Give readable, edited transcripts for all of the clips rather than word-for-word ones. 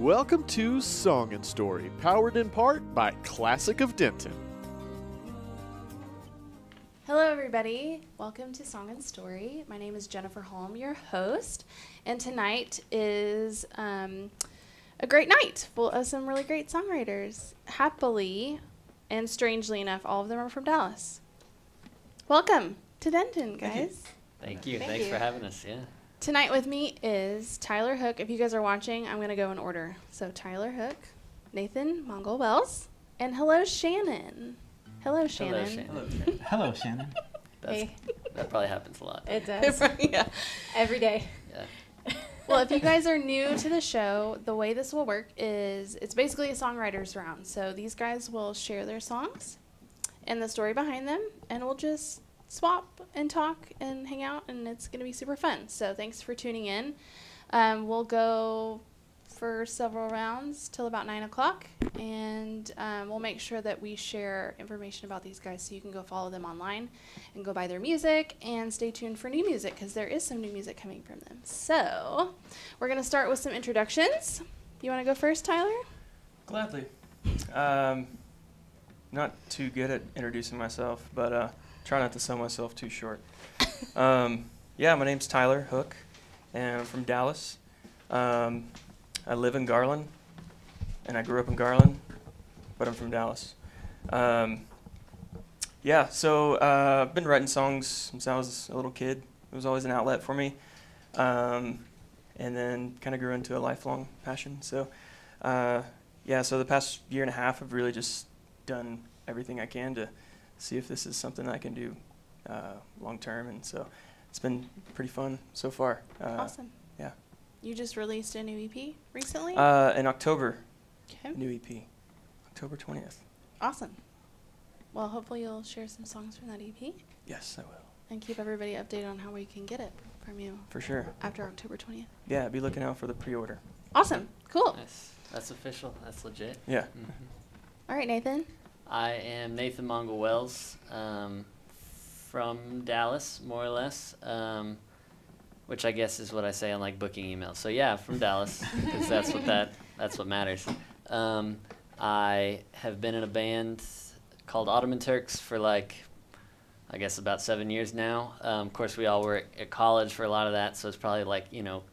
Welcome to Song and Story, powered in part by Classic of Denton. Hello everybody, welcome to Song and Story. My name is Jennifer Holm, your host, and tonight is a great night full of some really great songwriters. Happily and strangely enough, all of them are from Dallas. Welcome to Denton, guys. Thank you. Thanks for having us. Yeah. Tonight with me is Tyler Hook. If you guys are watching, I'm going to go in order. So Tyler Hook, Nathan Mongol Wells, and Hello Shannon. Hello Shannon. Hello, Shannon. Hello, Shannon. Hey. That probably happens a lot. It does. Yeah. Every day. Yeah. Well, if you guys are new to the show, the way this will work is it's basically a songwriters round. So these guys will share their songs and the story behind them, and we'll just swap and talk and hang out, and it's going to be super fun. So thanks for tuning in. We'll go for several rounds till about 9 o'clock, and we'll make sure that we share information about these guys so you can go follow them online and go buy their music and stay tuned for new music because there is some new music coming from them. So we're going to start with some introductions. You want to go first, Tyler? Gladly. Not too good at introducing myself, but try not to sell myself too short. Yeah, my name's Tyler Hook, and I'm from Dallas. I live in Garland, and I grew up in Garland, but I'm from Dallas. Yeah, so I've been writing songs since I was a little kid. It was always an outlet for me, and then kind of grew into a lifelong passion. So, yeah, so the past year and a half, I've really just done everything I can to see if this is something I can do long term, and so it's been pretty fun so far. Awesome. Yeah. You just released a new EP recently? In October. Okay. New EP. October 20th. Awesome. Well, hopefully you'll share some songs from that EP. Yes, I will. And keep everybody updated on how we can get it from you. For sure. After October 20th. Yeah, be looking out for the pre-order. Awesome. Cool. Nice. That's official. That's legit. Yeah. Mm-hmm. All right, Nathan. I am Nathan Mongol Wells, from Dallas, more or less, which I guess is what I say on like booking emails. So yeah, from Dallas, because that's what matters. I have been in a band called Ottoman Turks for like, I guess about 7 years now. Of course, we all were at college for a lot of that, so it's probably like,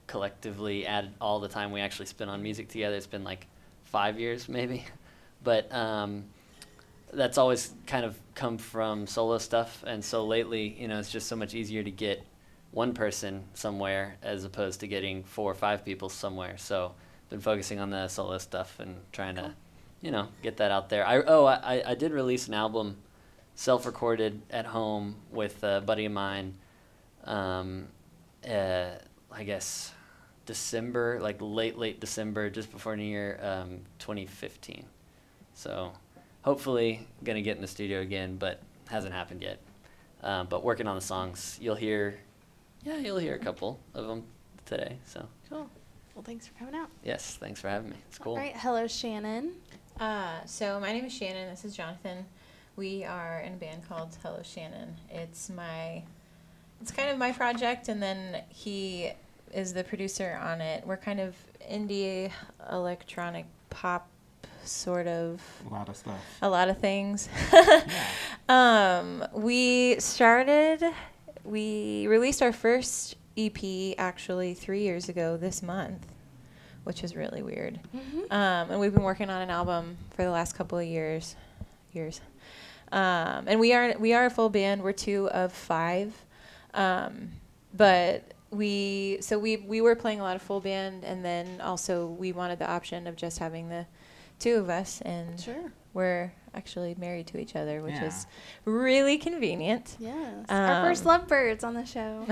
collectively added all the time we actually spent on music together. It's been like 5 years maybe, but that's always kind of come from solo stuff, and so lately, it's just so much easier to get one person somewhere as opposed to getting 4 or 5 people somewhere. So been focusing on the solo stuff and trying to, get that out there. I did release an album, self-recorded at home with a buddy of mine, I guess December, like late December, just before New Year, 2015. So hopefully going to get in the studio again, but hasn't happened yet. But working on the songs, you'll hear a couple of them today. So Cool. Well, thanks for coming out. yes, thanks for having me. It's cool. All right. Hello, Shannon. So my name is Shannon. This is Jonathan. We are in a band called Hello Shannon. It's kind of my project, and then he is the producer on it. We're kind of indie electronic pop, sort of. A lot of stuff. A lot of things. Yeah. We released our first EP actually 3 years ago this month, which is really weird. Mm-hmm. And we've been working on an album for the last couple of years. And we are a full band. We're 2 of 5. But we were playing a lot of full band, and then also we wanted the option of just having the 2 of us, and Sure. we're actually married to each other, which Yeah. is really convenient. Yes. Our first lovebirds on the show.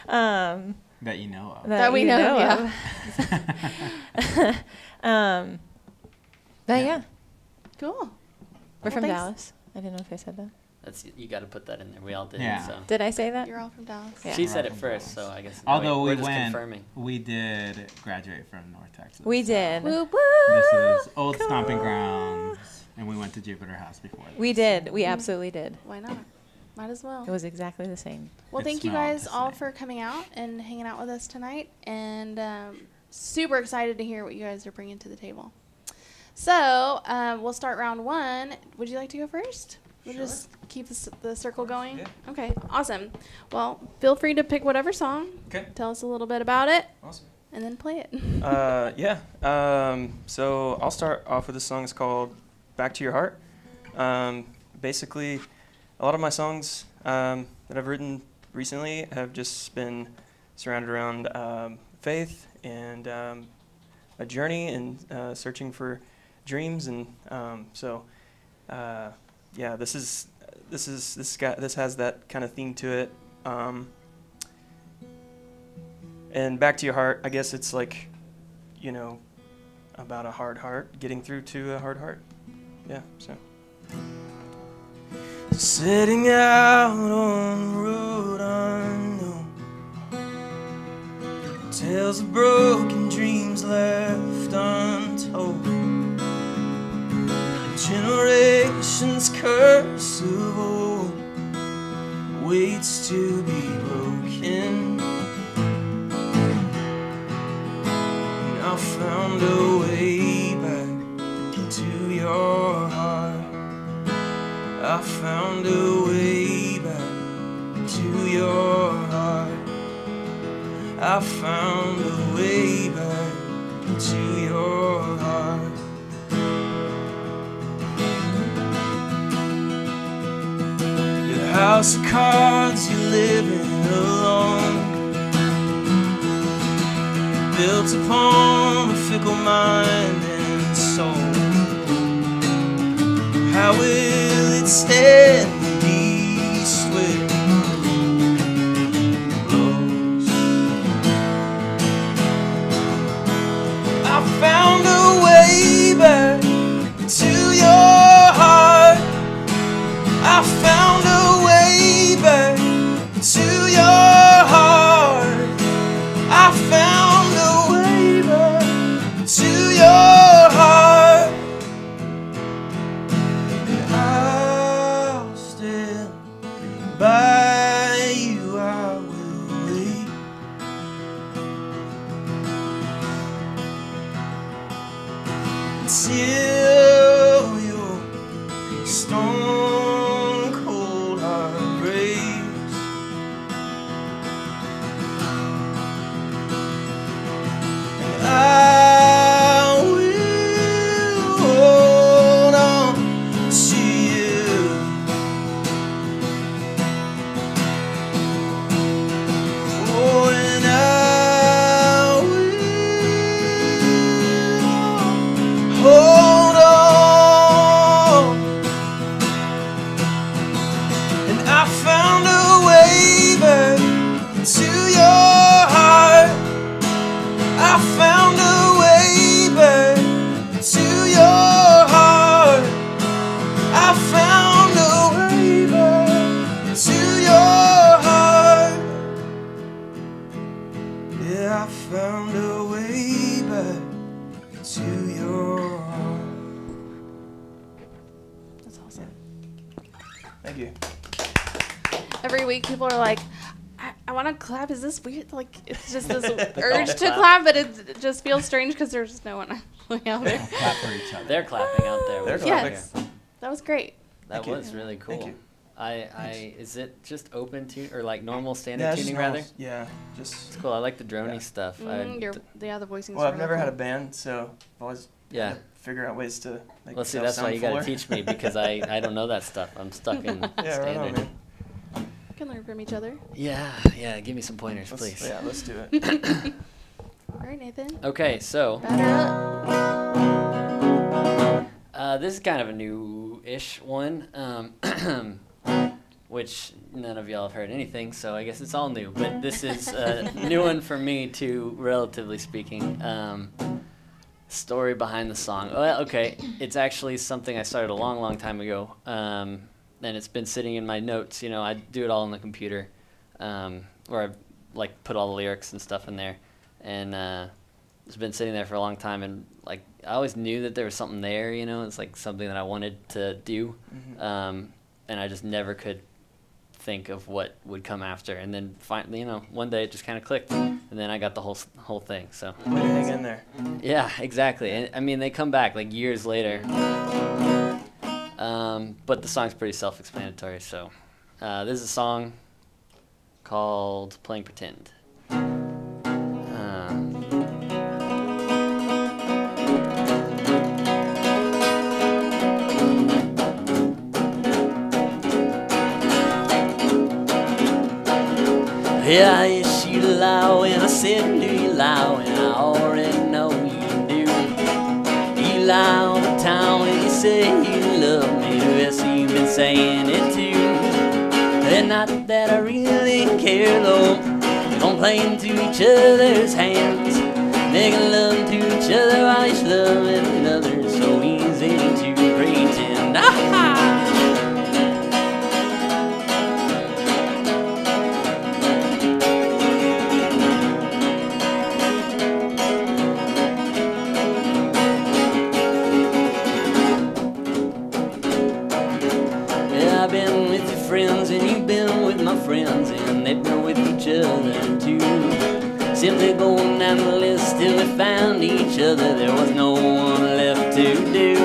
That you know of. That we you know, of. But yeah, Cool. we're Well, from thanks. Dallas. I didn't know if I said that. You got to put that in there. We all did. Yeah. So Did I say that? You're all from Dallas. Yeah. she We're said all it from first, Dallas. so I guess. Although we're we just went, confirming. we did graduate from North Texas. We so did. Woo woo. This is old Cool. stomping grounds, and we went to Jupiter House before. We did. We absolutely did. Why not? Might as well. It was exactly the same. Well, It thank you smelled guys the all same. for coming out and hanging out with us tonight. And super excited to hear what you guys are bringing to the table. So we'll start round 1. Would you like to go first? We'll just keep the circle going? Yeah. Okay, awesome. Well, feel free to pick whatever song. Okay. Tell us a little bit about it. Awesome. And then play it. Yeah. So I'll start off with this song. It's called Back to Your Heart. Basically, a lot of my songs that I've written recently have just been surrounded around faith and a journey and searching for dreams. And yeah, this has that kind of theme to it. And Back to Your Heart, I guess it's like, you know, about a hard heart, getting through to a hard heart. Yeah, so. Setting out on the road unknown, tales of broken dreams left untold, generations curse of old waits to be broken. And I found a way back to your heart. I found a way back to your heart. I found a way back to your heart. Your house of cards, you're living alone, built upon a fickle mind and soul. How will it stand the east wind blows? I found a way back to your heart. I found a way back to your heart. I found a way back to your heart. I'll stand by you, I will wait until your stone cold heart breaks. And I will hold on to you. Oh, and I will hold on. And I found a way back to your heart. I found a way back to your heart. I found a way back to your heart. Yeah, I found a way back to your heart. That's awesome. Thank you. Every week people are like, I want to clap. Is this weird? Like, it's just this urge to clap, but it just feels strange because there's no one actually out there. Clap for each other. They're clapping out there. They're with clapping. Yes. That was great. That Thank you. was really cool. Thank you. Is it just open tune or like normal standard Yeah, tuning just rather? normal- yeah, just. It's cool. I like the droney Yeah. stuff. The voicing. Well, I've never had a band, so I've always Yeah. had to figure out ways to make Well, see, myself that's why sound you got to fuller. teach me because I don't know that stuff. I'm stuck in Yeah, right on, standard. man. We can learn from each other. Yeah. Give me some pointers, please. Yeah, let's do it. All right, Nathan. Okay, so Batter up. this is kind of a new-ish one, which none of y'all have heard anything, so I guess it's all new. But this is a new one for me too, relatively speaking. Story behind the song. Well, okay, it's actually something I started a long, long time ago, and it's been sitting in my notes. You know, I do it all on the computer, where I like put all the lyrics and stuff in there, and it's been sitting there for a long time. And like I always knew that there was something there. You know, it's like something that I wanted to do, and I just never could think of what would come after. And then finally, you know, one day it just kind of clicked. and then I got the whole thing. So Way to hang in there. yeah, exactly. And I mean, they come back like years later. But the song's pretty self-explanatory. So this is a song called "Playing Pretend." Yeah, I asked you to lie when I said, do you lie when I already know you do? You lie all the time when you say you love me, the rest you've been saying it too. And not that I really care though, we don't play into each other's hands, making love to each other while each loving another, so easy to pretend. Ah-ha! I've been with your friends and you've been with my friends, and they've been with each other too. Simply going down the list till we found each other, there was no one left to do.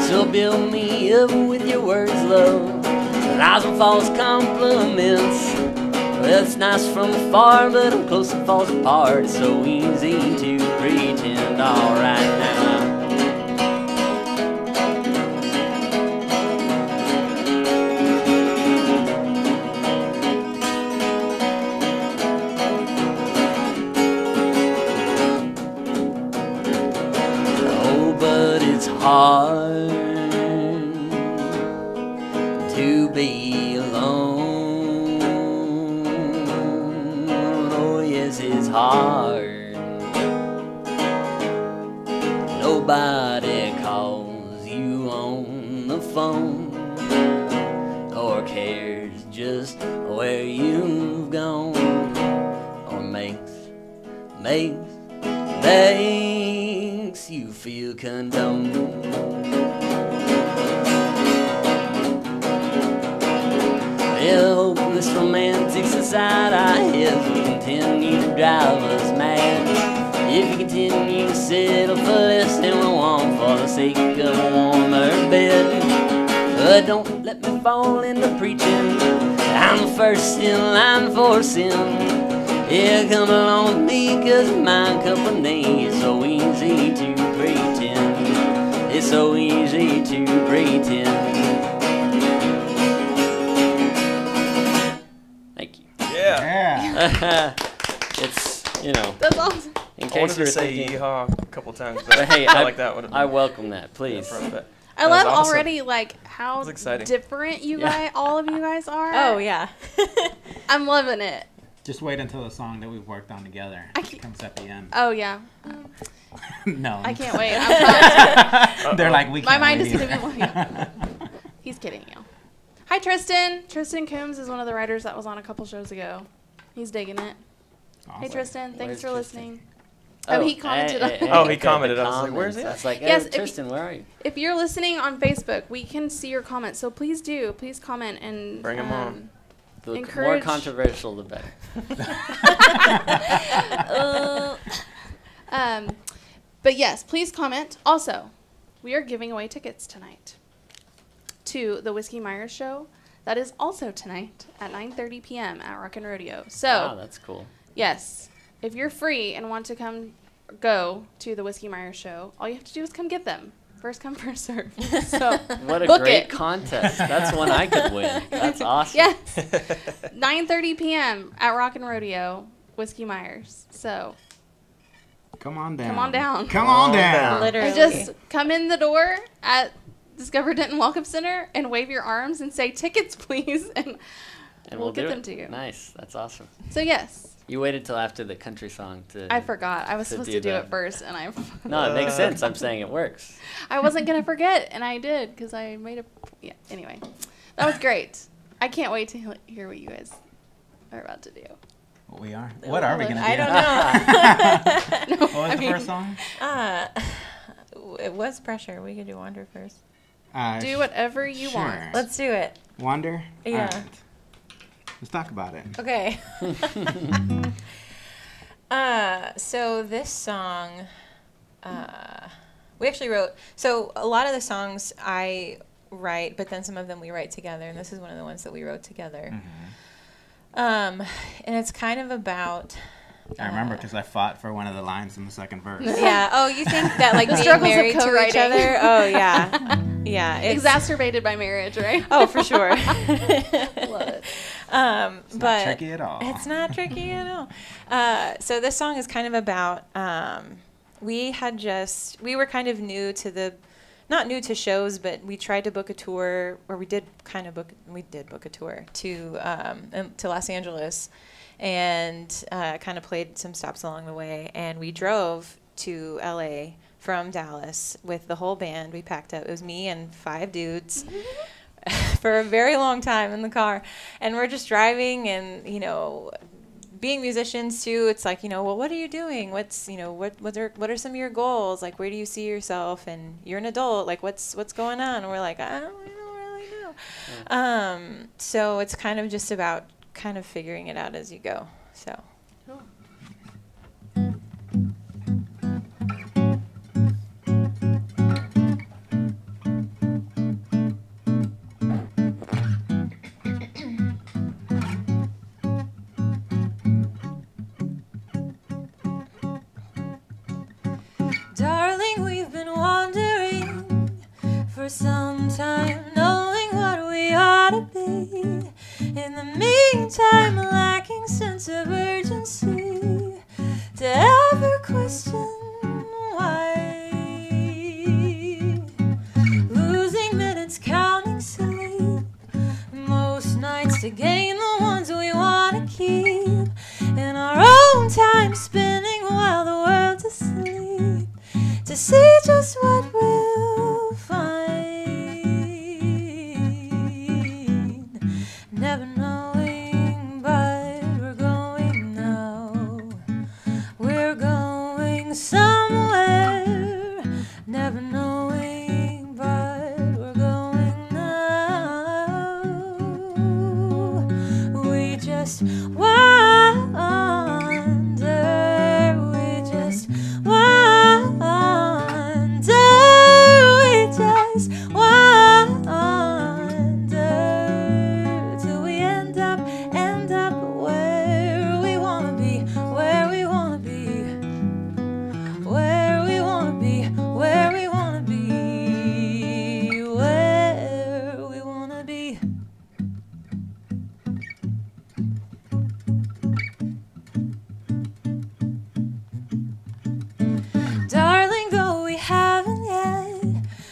So build me up with your words, love, lies and false compliments. Well, it's nice from afar, but up close it falls apart. It's so easy to pretend. All right now. Hard to be alone. Oh yes, it's hard. Nobody calls you on the phone or cares just where you've gone, or makes you feel condoned. Well, hopeless romantic society our heads will continue to drive us mad. If you continue to settle for less than we want for the sake of a warmer bed. But don't let me fall into preaching, I'm the first in line for sin. Yeah, come along with me, cause my company is so easy to pretend. It's so easy to pretend. Thank you. Yeah. It's, you know, That's awesome. in I wanted case to you're say thinking, yeehaw a couple times, but hey, I like that one. I welcome that, please. I That was love awesome. already like how That's exciting. different you Yeah. guys, all of you guys are. Oh yeah. I'm loving it. Just wait until the song that we've worked on together comes at the end. Oh yeah. No. I can't wait. I'm They're like, we My can't mind wait is gonna be either. He's kidding you. Hi Tristan. Tristan Coombs is one of the writers that was on a couple shows ago. He's digging it. Hey Awesome. Tristan, thanks Where's for Tristan? listening. Oh, he commented on Oh, he okay, commented. the I was like, where's he comments. at? I was like, Yes, hey, if- Tristan, where are you? If you're listening on Facebook, we can see your comments. So please comment and Bring 'em on. The more encourage- controversial, the better. But yes, please comment. Also, we are giving away tickets tonight to the Whiskey Myers show. That is also tonight at 9:30 p.m. at Rockin' Rodeo. So, Wow, that's cool. yes, if you're free and want to go to the Whiskey Myers show, all you have to do is come get them. First come, first serve. So, What a book great it. contest. That's one I could win. That's awesome. Yes, 9:30 p.m. at Rockin' Rodeo, Whiskey Myers. So, Come on down. Come on down. Come on down. Literally. and just come in the door at Discover Denton Welcome Center and wave your arms and say tickets, please, and we'll get do them it. to you. Nice. That's awesome. So yes, You waited till after the country song to. I forgot. I was To supposed do to do that. it first, and No, it makes sense. I'm saying it works. I wasn't gonna forget, and I did because I made a. Yeah. Anyway, that was great. I can't wait to hear what you guys are about to do. We are. What are we gonna do? I don't know. No, What was I the mean, first song? It was pressure. We could do Wander first. do whatever you sure. want. Let's do it. Wonder. Yeah. All right. Let's talk about it. Okay. So this song, we actually wrote. So a lot of the songs I write, but then some of them we write together, and this is one of the ones that we wrote together. And it's kind of about. I remember because I fought for one of the lines in the second verse. Yeah. Oh, you think that like The being struggles of married to each co-writing. other? Oh yeah, yeah. It's, Exacerbated by marriage, right? oh, for sure. Love it. It's but not tricky at all. It's not tricky at all. So this song is kind of about we were kind of new to the, not new to shows, but we tried to book a tour, or we did book a tour to Los Angeles, and kind of played some stops along the way, and we drove to LA from Dallas with the whole band. We packed up. It was me and 5 dudes. For a very long time in the car, and we're just driving, and being musicians too, it's like, well, what are you doing, what's what are some of your goals, like where do you see yourself, and you're an adult, like what's going on, and we're like, I don't really know. Yeah. So it's kind of just about kind of figuring it out as you go. So Cool. darling, we've been wandering for some time, knowing what we ought to be. In the meantime, lacking sense of urgency to ever question why. Losing minutes, counting sleep, most nights to gain the ones we want to keep. In our own time, spinning while the world's asleep, to see just what we'll find. Never knowing, but we're going now. We're going somewhere. Never knowing, but we're going now. We just wonder. We just wonder. We just wonder till we end up where we wanna be, where we wanna be, where we wanna be, where we wanna be, where we wanna be. Darling, though we haven't yet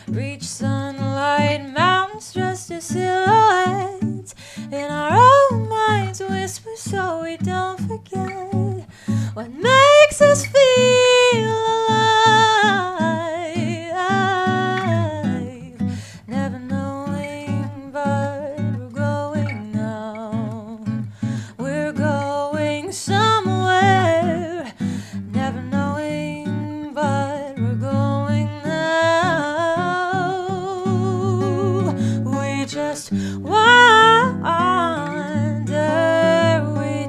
reached sunlight, mountains just as silhouettes in our own minds, whisper so we don't forget what makes us feel alive. Never knowing, but we're going now. We're going somewhere. Never knowing, but we're going now. We just wonder. We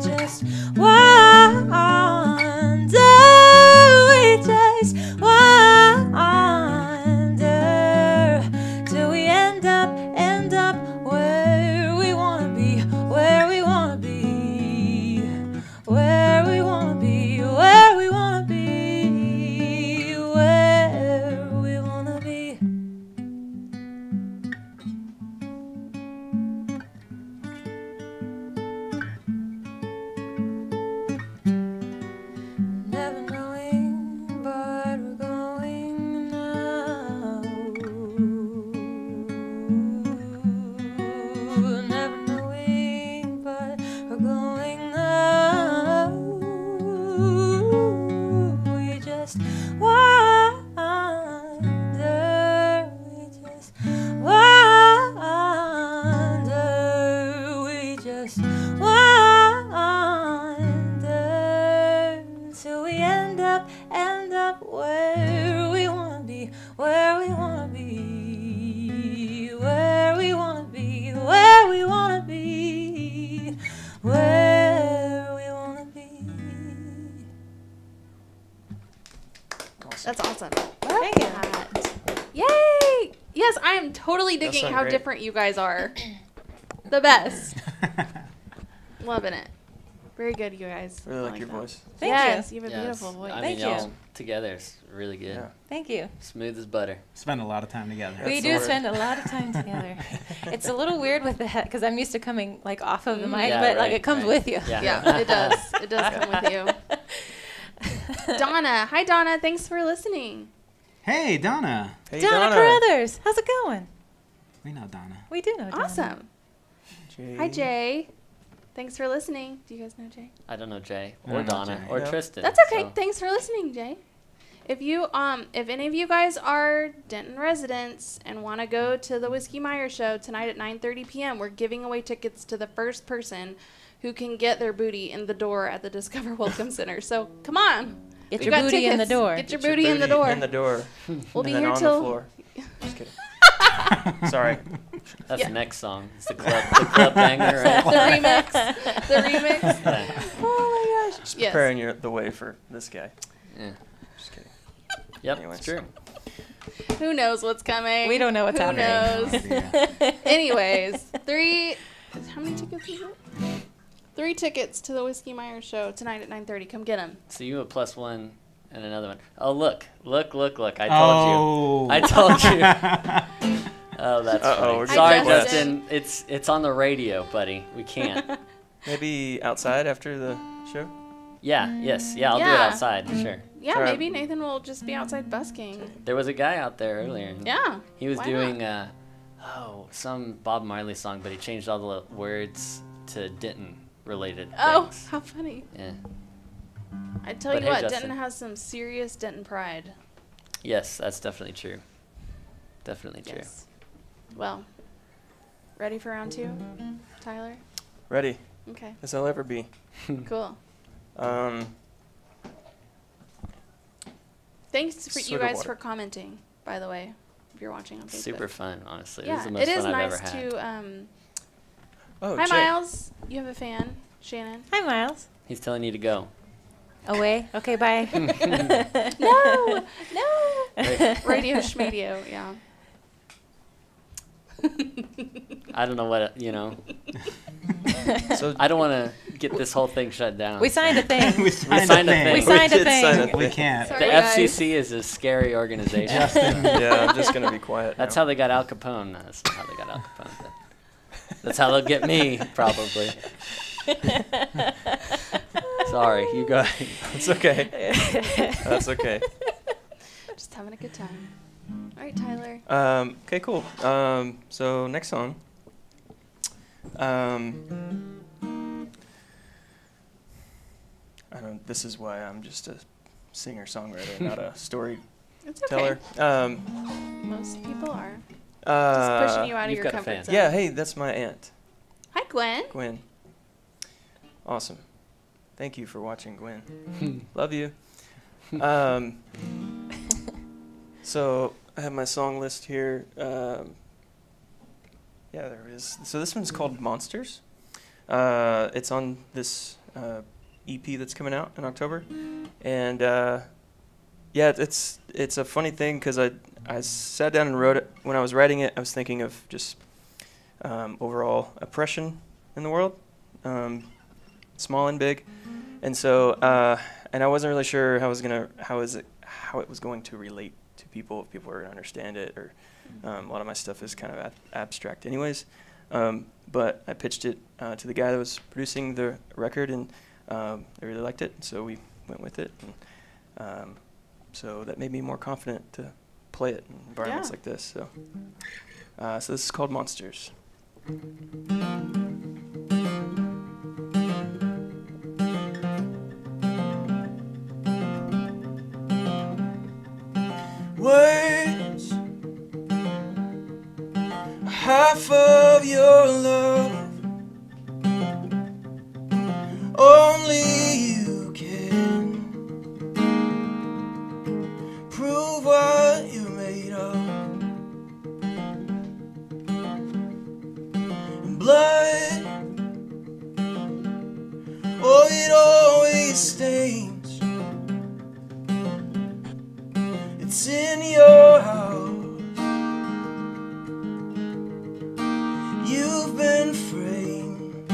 really digging sound how great. different you guys are. The best. Loving it. Very good, you guys. Really I like your that. voice. Thank yes, you. you have a beautiful voice. I Thank mean, you. y'all together is really good. Yeah. Thank you. Smooth as butter. Spend a lot of time together. That's We the do word. spend a lot of time together. It's a little weird with the head because I'm used to coming like off of the mic, Yeah, but like right, it comes right. with you. Yeah. Yeah, it does. It does come with you. Donna. Hi, Donna. Thanks for listening. Hey, Donna. Hey, Donna Carruthers, how's it going? We know Donna. We do know Donna. Awesome. Jay. Hi, Jay. Thanks for listening. Do you guys know Jay? I don't know Jay I or don't know Donna Jay. or No. Tristan. That's okay. so- Thanks for listening, Jay. If you if any of you guys are Denton residents and want to go to the Whiskey Meyer show tonight at 9:30 p.m., we're giving away tickets to the first person who can get their booty in the door at the Discover Welcome Center. So come on. Get We've your got booty in the tickets. door. Get your booty in the door. In the door. We'll be and then here on till the floor. Just kidding. Sorry. That's Yeah. the next song. It's the club banger, right? the remix. The remix. Yeah. Oh my gosh. Just Yes. preparing the way for this guy. Yeah. Just kidding. Yep, Anyways. it's true. Who knows what's coming? We don't know what's Who happening. knows? Anyways, how many tickets is it? 3 tickets to the Whiskey Meyer show tonight at 9:30. Come get them. So you a +1 and another one. Oh, look. I told you. Oh. I told you. Oh, that's Uh-oh, we're funny. Sorry, getting Justin. It's on the radio, buddy. We can't. Maybe outside after the show? Yeah, yes. Yeah, I'll do it Yeah. outside, sure. Yeah, Sorry. maybe Nathan will just be outside busking. There was a guy out there earlier. and Yeah. He was why doing some Bob Marley song, but he changed all the words to Denton related Oh, things. how funny. Yeah. I tell But you hey, what, Justin. Denton has some serious Denton pride. Yes, that's definitely true. Definitely true. Yes. Well, ready for round 2, Tyler? Ready, Okay, as I'll ever be. cool. Thanks for you Swig of guys water. for commenting, by the way, if you're watching on Facebook. Super fun, honestly. Yeah, This is the most it is fun I've nice ever had. to. Oh, Hi, Jay. Miles. You have a fan, Shannon. Hi, Miles. He's telling you to go. Away. Okay, bye. No, no. Right. Radio schmadio, yeah. I don't know what, So I don't want to get this whole thing shut down. We signed a thing. we signed signed a a thing. thing. We signed a did sign thing. a We thing. can't. Sorry, The guys. FCC is a scary organization. Justin. Yeah, I'm just gonna be quiet. That's now. how they got Al Capone. No, that's not how they got Al Capone. But that's how they'll get me, probably. Sorry, you go ahead. It's okay. That's okay. Just having a good time. All right, Tyler. Okay, cool. So next song. I don't. This is why I'm just a singer-songwriter, not a storyteller. It's okay. Most people are. Just pushing you out of you've your got a comfort fan. zone. Yeah. Hey, that's my aunt, Hi, Gwen. Gwen. Awesome. Thank you for watching, Gwen. Love you. So I have my song list here. Yeah, there it is. So this one's called Monsters. It's on this EP that's coming out in October, and yeah, it's a funny thing because I sat down and wrote it. When I was writing it, I was thinking of just overall oppression in the world, small and big, and so and I wasn't really sure how it was going to relate to people, if people were going to understand it, or a lot of my stuff is kind of abstract anyways. But I pitched it to the guy that was producing the record, and they really liked it, so we went with it. And, so that made me more confident to play it in environments like this. So, so this is called Monsters. Words, half of your love, only you can prove what you're made of. And blood, oh, it always stains. It's in your house, you've been framed.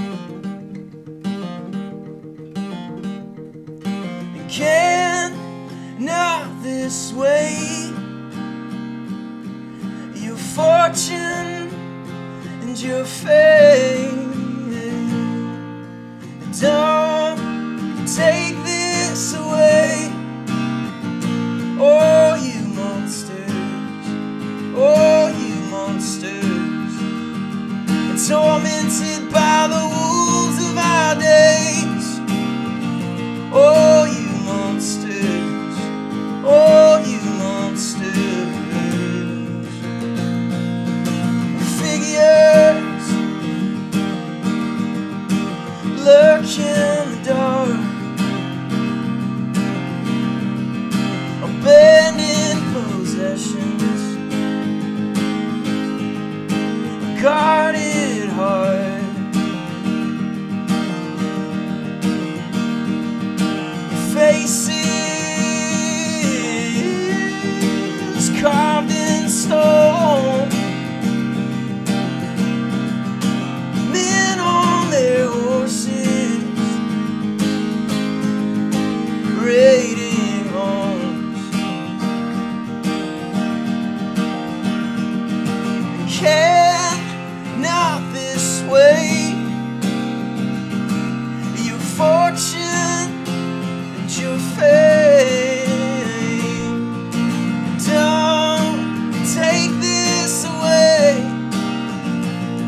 And cannot this way your fortune and your fame. Don't take this away. Oh, you monsters. Oh, you monsters. And tormented by the wolves of our days. Oh, you monsters. Oh, you monsters. Figures lurk in the dark. Abandoned possessions, guarded heart. Faces carved in stone. Men on their horses, raiding homes. Cannot this way your fortune and your fame. Don't take this away.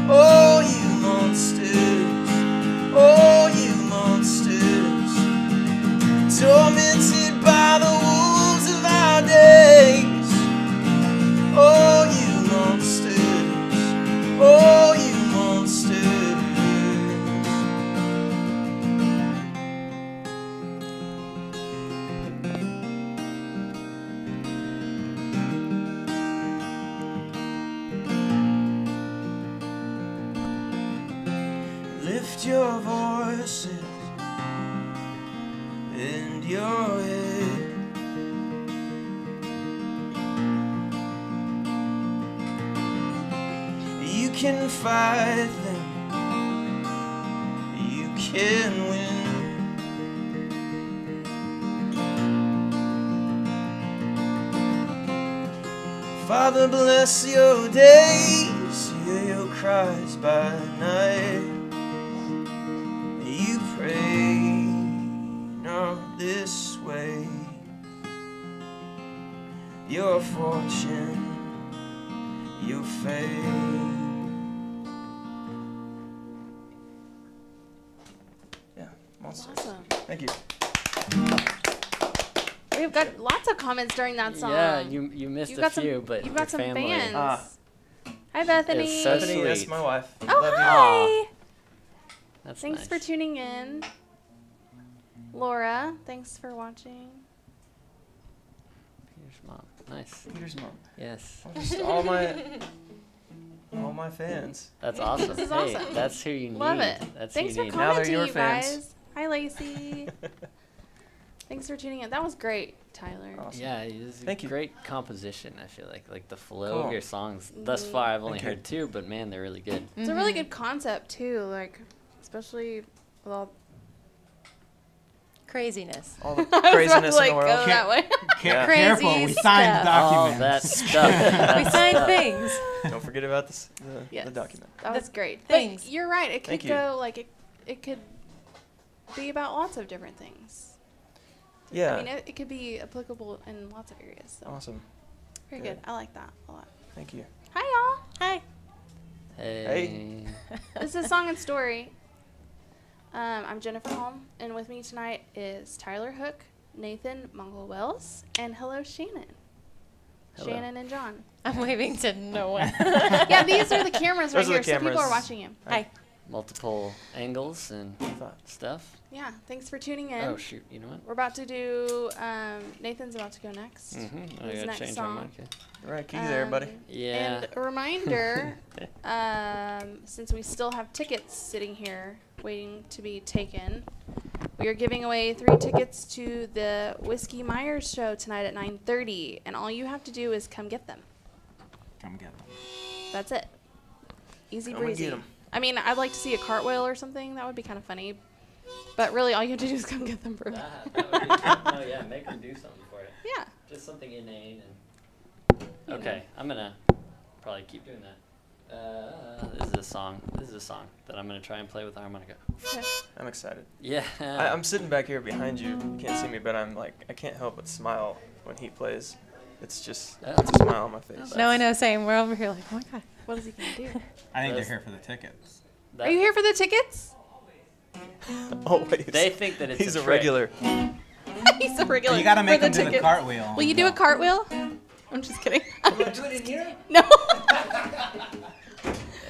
Oh, you monsters. Oh, you monsters. Tormented by the wolves of our days. Oh, you monsters. Oh, you monsters. Lift your voices and your head. You can fight them, you can win. Father, bless your days, hear your cries by night. You pray not this way. Your fortune, your fame. Yeah, monsters. Awesome. Thank you. We've got lots of comments during that song. Yeah, you missed You've a got few, some, but you've got some your family. fans. Ah. Hi, Bethany. It's so Bethany, that's sweet. my wife. Oh, Love you. hi. That's Thanks nice. for tuning in. Laura, thanks for watching. Peter's mom. Nice. Peter's mom. Yes. Just all my fans. That's awesome. This is Hey, awesome. that's who you need. Love it. That's Thanks who for you need. Now they're commenting, your you fans. guys. Hi, Lacey. Thanks for tuning in. That was great, Tyler. Awesome. Yeah, it's a Thank you. great composition. I feel like the flow Cool. of your songs. Thus far, I've only Thank you. heard two, but man, they're really good. It's a really good concept too, like especially with all Craziness. All the I was about craziness to, like, in the go world. that way. Yeah. Careful, Crazy we signed stuff. All documents. that stuff. We that signed stuff. things. Don't forget about this, Yes. the document. That was great. things. But you're right. It could Thank you. go like it could be about lots of different things. Yeah. I mean, it could be applicable in lots of areas. So Awesome. very Good. good. I like that a lot. Thank you. Hi, y'all. Hi. Hey. This is Song and Story. I'm Jennifer Holm, and with me tonight is Tyler Hook, Nathan Mongol Wells, and Hello Shannon. Hello. Shannon and John. I'm waving to no one. Yeah, these are the cameras right Those are here, the so people are cameras. watching you. Hi. Multiple angles and stuff. Yeah, thanks for tuning in. Oh shoot! You know what? We're about to do. Nathan's about to go next. Mm-hmm. I His gotta next change song. our mic. All right, key there, buddy. Yeah. And a reminder, since we still have tickets sitting here waiting to be taken, we are giving away 3 tickets to the Whiskey Myers show tonight at 9:30, and all you have to do is come get them. Come get them. That's it. Easy Come and breezy. get 'em. I mean, I'd like to see a cartwheel or something. That would be kind of funny. But really, all you have to do is come get them for me. That would be cool. Oh, yeah, make her do something for it. Yeah. Just something inane. And okay, I'm going to probably keep doing that. This is a song that I'm going to try and play with the harmonica. Okay. I'm excited. Yeah. I'm sitting back here behind you. You can't see me, but I'm like, I can't help but smile when he plays. It's just, it's a smile on my face. No, I know, same. We're over here like, oh my God. What is he going to do? I think they're here for the tickets. Are you here for the tickets? Always. They think that it's He's a a trick. regular. He's a regular. You gotta make for them do the tickets. cartwheel. Will you do a cartwheel? I'm just kidding. Do it in here? No.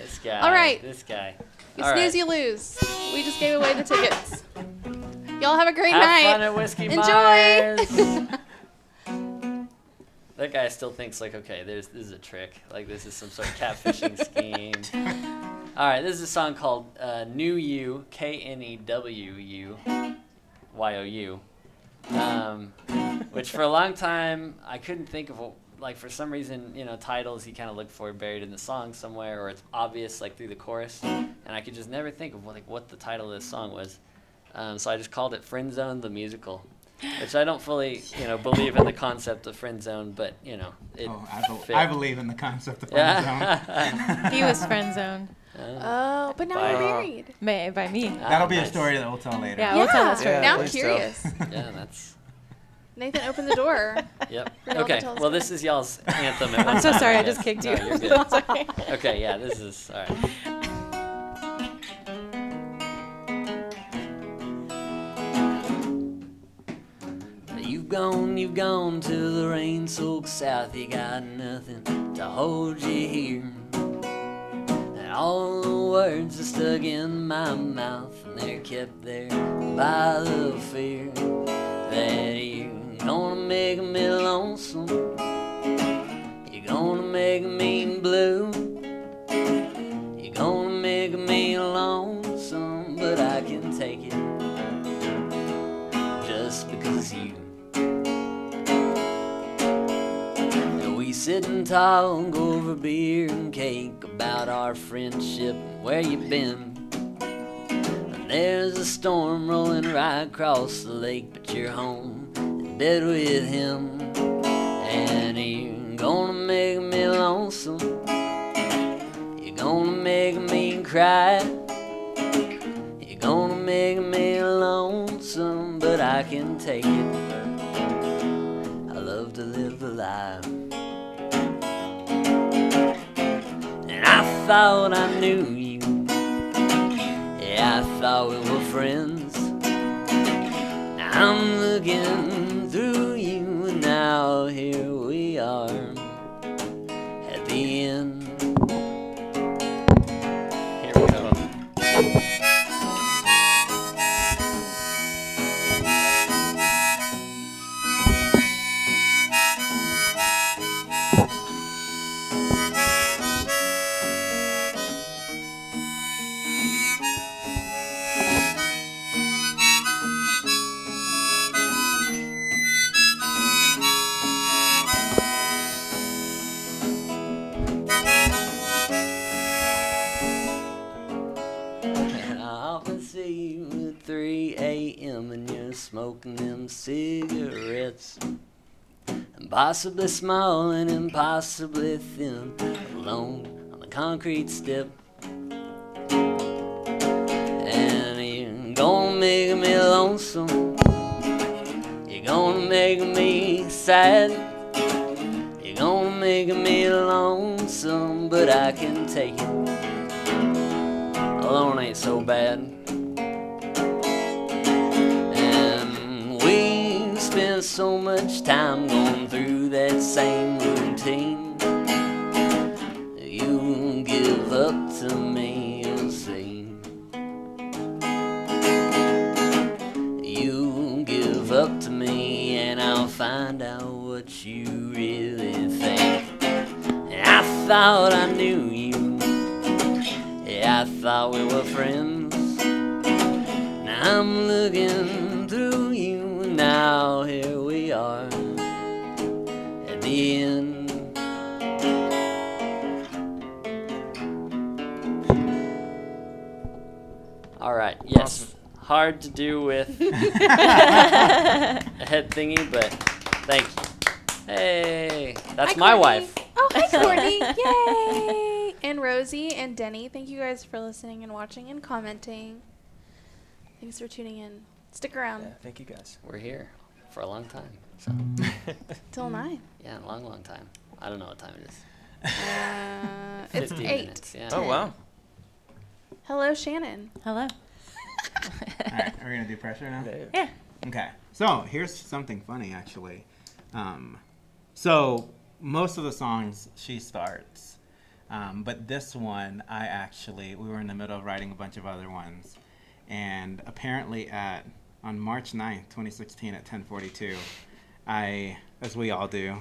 This guy. All right. This guy. You All snooze, right. you lose. We just gave away the tickets. Y'all have a great Have night. fun at Whiskey Enjoy. Myers. That guy still thinks like, okay, this is a trick. Like this is some sort of catfishing scheme. All right, this is a song called New You, KNEWU, which for a long time I couldn't think of. Like for some reason, titles you kind of look for buried in the song somewhere, or it's obvious like through the chorus, and I could just never think of what the title of this song was. So I just called it Friend Zone the Musical. Which I don't fully, believe in the concept of friend zone, but it. I believe in the concept of friend zone. He was friend zoned Oh, but now you're married. by me. That'll be a nice. story that we'll tell later. Yeah, we'll tell that story. Now I'm please tell. curious. Yeah, that's. Nathan, open the door. Yep. For y'all to Okay. tell us Well, about. this is y'all's anthem. At I'm one so time, sorry, I guess. just kicked No, you. you're good. I'm sorry. Okay. Yeah. This is all right. You've gone to the rain-soaked south. You got nothing to hold you here. And all the words are stuck in my mouth, and they're kept there by the fear that you're gonna make me lonesome. You're gonna make me blue. You're gonna make me lonesome, but I can take it just because you. We sit and talk over beer and cake about our friendship and where you've been. And there's a storm rolling right across the lake, but you're home in bed with him. And you're gonna make me lonesome. You're gonna make me cry. You're gonna make me lonesome, but I can take it. I love to live a life. I thought I knew you. Yeah, I thought we were friends. Now I'm looking through you, and now here we are at the end. Here we go. See you at 3 a.m. and you're smoking them cigarettes, and possibly small and impossibly thin, alone on the concrete step. And you're gonna make me lonesome. You're gonna make me sad. You're gonna make me lonesome, but I can take it. Alone ain't so bad. Spend so much time going through that same routine. You give up to me, you'll see. You give up to me, and I'll find out what you really think. And I thought I knew you. Yeah, I thought we were friends. Now I'm looking through you. Now here we are at the end. All right. Yes. Awesome. Hard to do with a head thingy, but thank you. Hey, that's Hi, my Courtney. wife. Oh, hi, Courtney. Yay. And Rosie and Denny, thank you guys for listening and watching and commenting. Thanks for tuning in. Stick around Yeah, thank you guys. We're here for a long time. So till 9. yeah, a long, long time. I don't know what time it is. It's 50 8. minutes. Yeah. Oh, wow. Hello, Shannon. Hello. All right, are we gonna do pressure now? Yeah. Okay. So here's something funny, actually. So most of the songs she starts, but this one we were in the middle of writing a bunch of other ones, and apparently on March 9th, 2016 at 10:42, as we all do,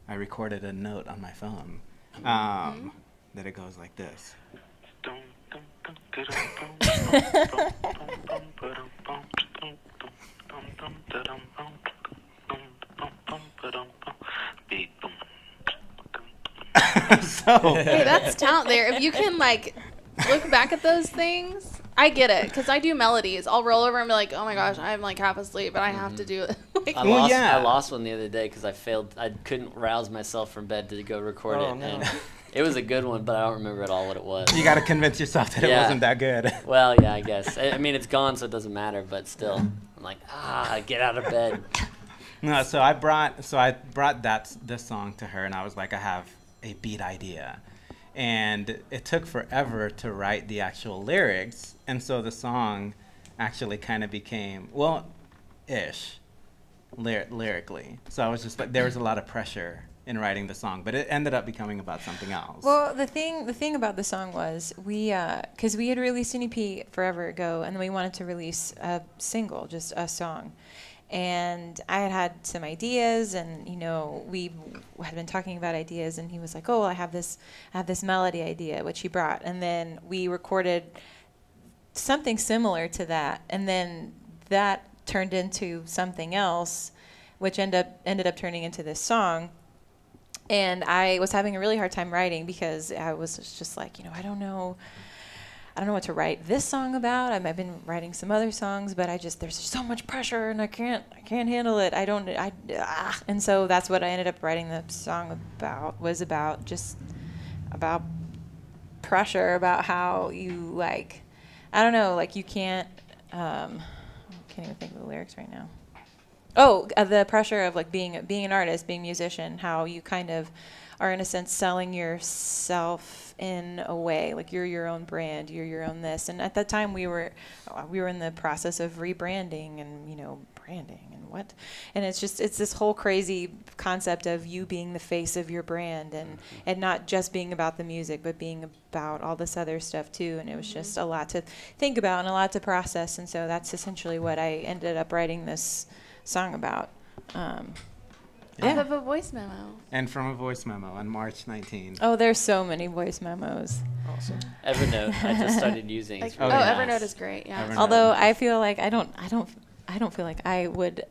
I recorded a note on my phone that it goes like this. Hey, that's talent there. If you can, like, look back at those things, I get it. Because I do melodies. I'll roll over and be like, oh my gosh, I'm like half asleep, but I have to do it. Like, I lost one the other day because I failed. I couldn't rouse myself from bed to go record it. No. And it was a good one, but I don't remember at all what it was. You got to convince yourself that it wasn't that good. Well, yeah, I guess. I mean, it's gone, so it doesn't matter. But still, I'm like, get out of bed. No, so I brought this song to her, and I was like, I have a beat idea, and it took forever to write the actual lyrics, and so the song actually kind of became lyrically. So I was just like, there was a lot of pressure in writing the song, but it ended up becoming about something else. Well, the thing about the song was because we had released an EP forever ago, and then we wanted to release a single, just a song. And I had some ideas, and we had been talking about ideas, and he was like, "Oh, well, I have this melody idea," which he brought, and then we recorded something similar to that, and then that turned into something else, which ended up turning into this song. And I was having a really hard time writing because I was just like, I don't know what to write this song about. I've been writing some other songs, but there's so much pressure, and I can't handle it. And so that's what I ended up writing the song about. Was about pressure, about how you you can't. I can't even think of the lyrics right now. Oh, the pressure of being an artist, being a musician, how you kind of are in a sense selling yourself in a way, like you're your own brand, you're your own this. And at that time we were in the process of rebranding and branding and what, and it's this whole crazy concept of you being the face of your brand and not just being about the music, but being about all this other stuff too. And it was just a lot to think about and a lot to process. And so that's essentially what I ended up writing this song about. Off of a voice memo. And from a voice memo on March 19th. Oh, there's so many voice memos. Awesome. Evernote, I just started using. It's really Evernote nice. is great. Yeah. Evernote. Although I feel like I don't feel like I would.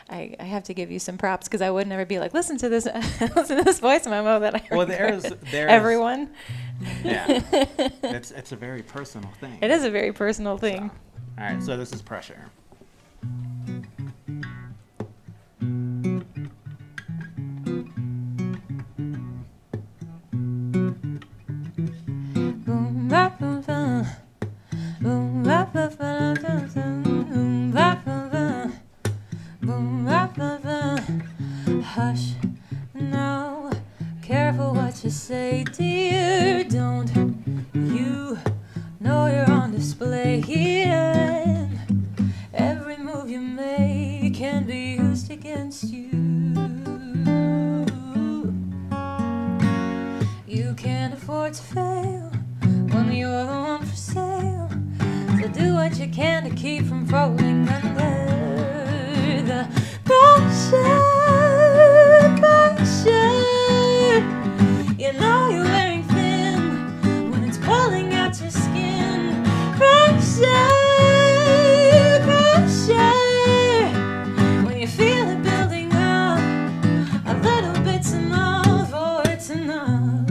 I have to give you some props because I would never be like, listen to this voice memo that I Well, recorded. there's Everyone. Yeah, it's a very personal thing. It is a very personal thing. All right, so this is pressure. Hush, no, careful what you say, dear. Don't you know you're on display here? Every move you make can be used against you. You can't afford to fail when you're the one for sale. So do what you can to keep from falling under the pressure. You know you're wearing thin when it's pulling out your skin. Pressure. When you feel it building up, a little bit's enough, oh, it's enough.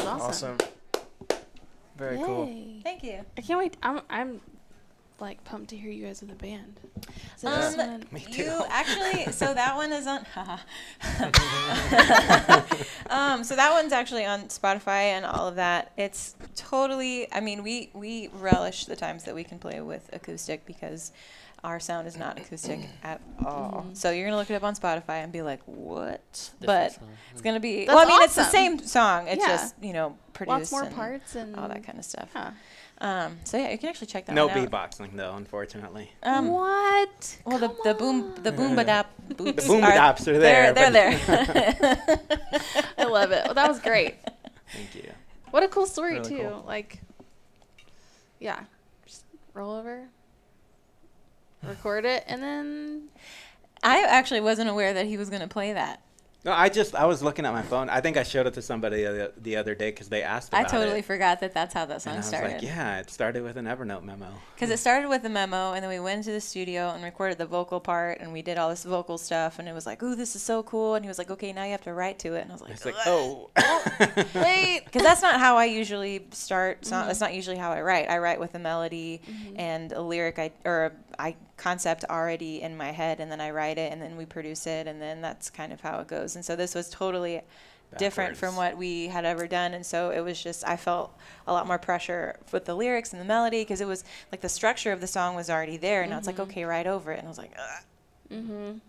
Awesome. Very cool. Yay. Thank you. I can't wait. I'm like pumped to hear you guys with the band. So Yeah. this one- Me too. You actually, so that one is on. So that one's actually on Spotify and all of that. It's totally. I mean, we relish the times that we can play with acoustic because our sound is not acoustic at all. So you're gonna look it up on Spotify and be like, "What?" But song. it's gonna be. That's well, I mean, it's the awesome. same song. It's Yeah. just produced lots more and parts and all that kind of stuff. Huh. So yeah, you can actually check that No one out. beatboxing though, unfortunately. What? Well, the boom badap boops. The boom badops are there. They're but- there. I love it. Well, that was great. Thank you. What a cool story Really too. cool. Like, yeah, just roll over, record it, and then I actually wasn't aware that he was going to play that. No, I was looking at my phone. I think I showed it to somebody the other day because they asked I about totally it. forgot that that's how that And song I was started. like, yeah, it started with an Evernote memo. Because it started with a memo, and then we went to the studio and recorded the vocal part, and we did all this vocal stuff, and it was like, ooh, this is so cool. And he was like, okay, now you have to write to it. And I was like, It's like, oh. wait. because that's not how I usually start. That's not usually how I write. I write with a melody and a lyric I concept already in my head, and then I write it, and then we produce it, and then that's kind of how it goes. And so this was totally different from Backwards. what we had ever done, and so it was just I felt a lot more pressure with the lyrics and the melody because it was like the structure of the song was already there, and now it's like, okay, write over it, and I was like, ugh.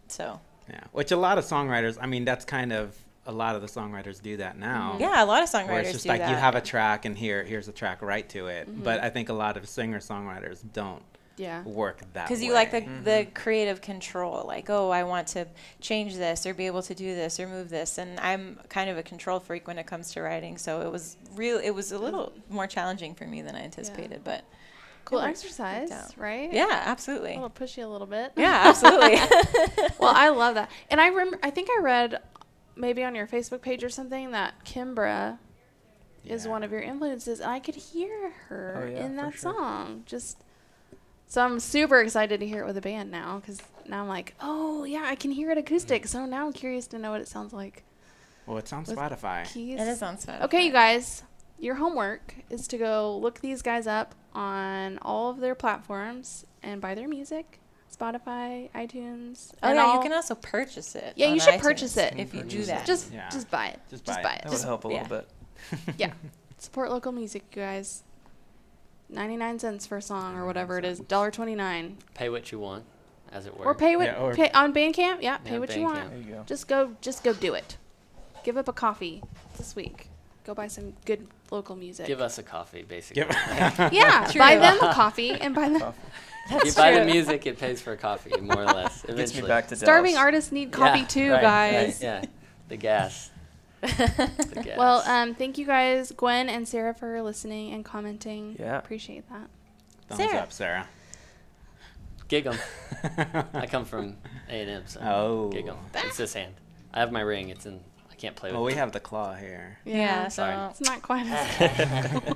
So Yeah, which a lot of songwriters, I mean, that's kind of, a lot of the songwriters do that now. yeah, a lot of Where songwriters it's just do like that. you have a track and here's a track, write to it. But I think a lot of singer-songwriters don't Yeah. work that way. because you like the creative control, like, oh, I want to change this or be able to do this or move this, and I'm kind of a control freak when it comes to writing, so it was a little more challenging for me than I anticipated, but Cool it worked exercise, out. right? yeah, A absolutely, little pushy a little bit. yeah, absolutely. Well, I love that. And I remember, I think I read maybe on your Facebook page or something that Kimbra is Yeah. one of your influences. And I could hear her Oh, yeah, in for that sure. song. So I'm super excited to hear it with a band now because now I'm like, oh, yeah, I can hear it acoustic. So now I'm curious to know what it sounds like. Well, it's on with Spotify. Keys. It is on Spotify. Okay, you guys, your homework is to go look these guys up on all of their platforms and buy their music. Spotify, iTunes. Oh and yeah, all. you can also purchase it. Yeah, on you should iTunes purchase it. if you do Purchase that. it. Just Yeah. just buy it. Just Just buy buy it. it. That Just would help a yeah. little bit. yeah. Support local music, you guys. 99 cents for a song or whatever it is. $1.29. Pay what you want, as it were. Or pay what Yeah, or- pay on Bandcamp. Yeah, pay Yeah, what you Bandcamp. want. There you go. Just go do it. Give up a coffee this week. Go buy some good local music. Give us a coffee, basically. Yep. yeah, True. buy them a coffee and buy them. Coffee. If you buy the music, it pays for coffee, more or less. Gets Eventually. me back to Starving Dallas. artists need coffee Yeah, too, right, guys. Right, yeah, the gas. The gas. Well, thank you guys, Gwen and Sarah, for listening and commenting. Yeah. Appreciate that. Thumbs Sarah. up, Sarah. Gig 'em. I come from A&M, so Oh. gig 'em. It's this hand. I have my ring. It's in. I can't play with Well, we it. have the claw here. Yeah, Sorry. so It's not quite as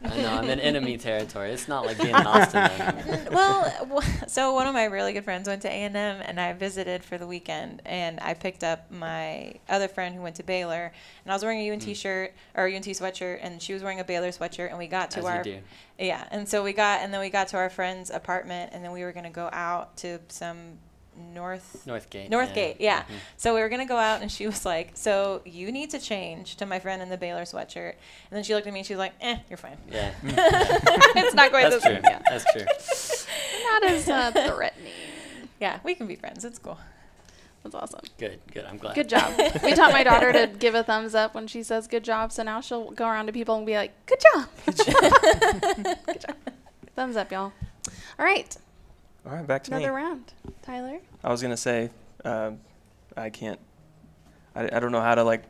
I know, I'm in enemy territory. It's not like being in Austin anymore. well, so one of my really good friends went to A&M, and I visited for the weekend, and I picked up my other friend who went to Baylor, and I was wearing a UNT shirt or a UNT sweatshirt, and she was wearing a Baylor sweatshirt, and we got to As our you do. yeah, and so we got to our friend's apartment, and then we were gonna go out to some Northgate, yeah. Mhm. So we were gonna go out, and she was like, "So you need to change," to my friend in the Baylor sweatshirt, and then she looked at me and she was like, "You're fine." Yeah. it's not quite That's the true. same. Yeah. That's true. Not as threatening. Yeah, we can be friends. It's cool. That's awesome. Good. I'm glad. Good job. We taught my daughter to give a thumbs up when she says good job, so now she'll go around to people and be like, good job. Good job. Thumbs up, y'all. All right. All right, back to Another me. round. Tyler? I was gonna say, I can't. I don't know how to like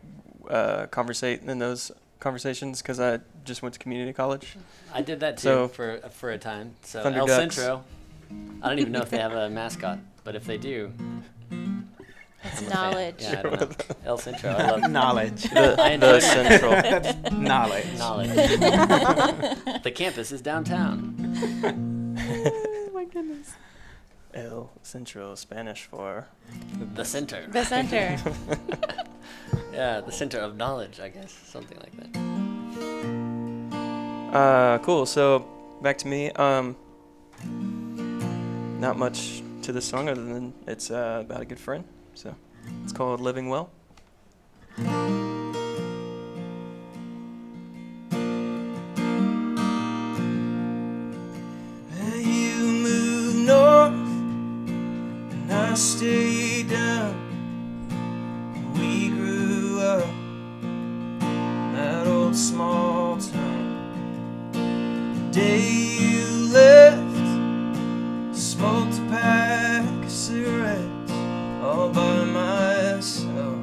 conversate in those conversations because I just went to community college. I did that too So- for a time. So Thunder El Ducks. Centro. I don't even know if they have a mascot, but if they do, It's I'm a fan. knowledge. Yeah, I don't know. El Centro. I love Knowledge. I enjoy The Central. Knowledge. knowledge. The campus is downtown. Oh my goodness. El Centro, Spanish for. The center. The center. Yeah, the center of knowledge, I guess. Something like that. Cool. So back to me. Not much to this song other than it's about a good friend. So it's called Living Well. You moved north and I stayed down. We grew up in that old small town. The day you left, smoked a pack of cigarettes all by myself.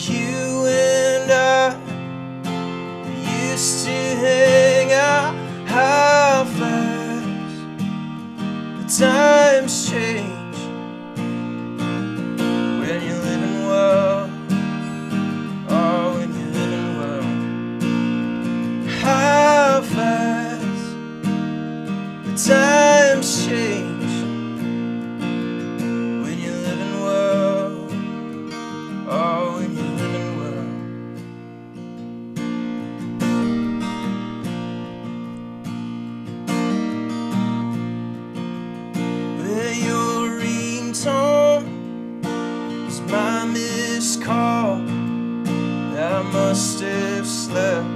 You and I used to hang out. How fast the times change when you're living well. Oh, when you're living well. How fast the times change when you're living well. Oh, when you're living well. Where your ringtone was my missed call. I must have slept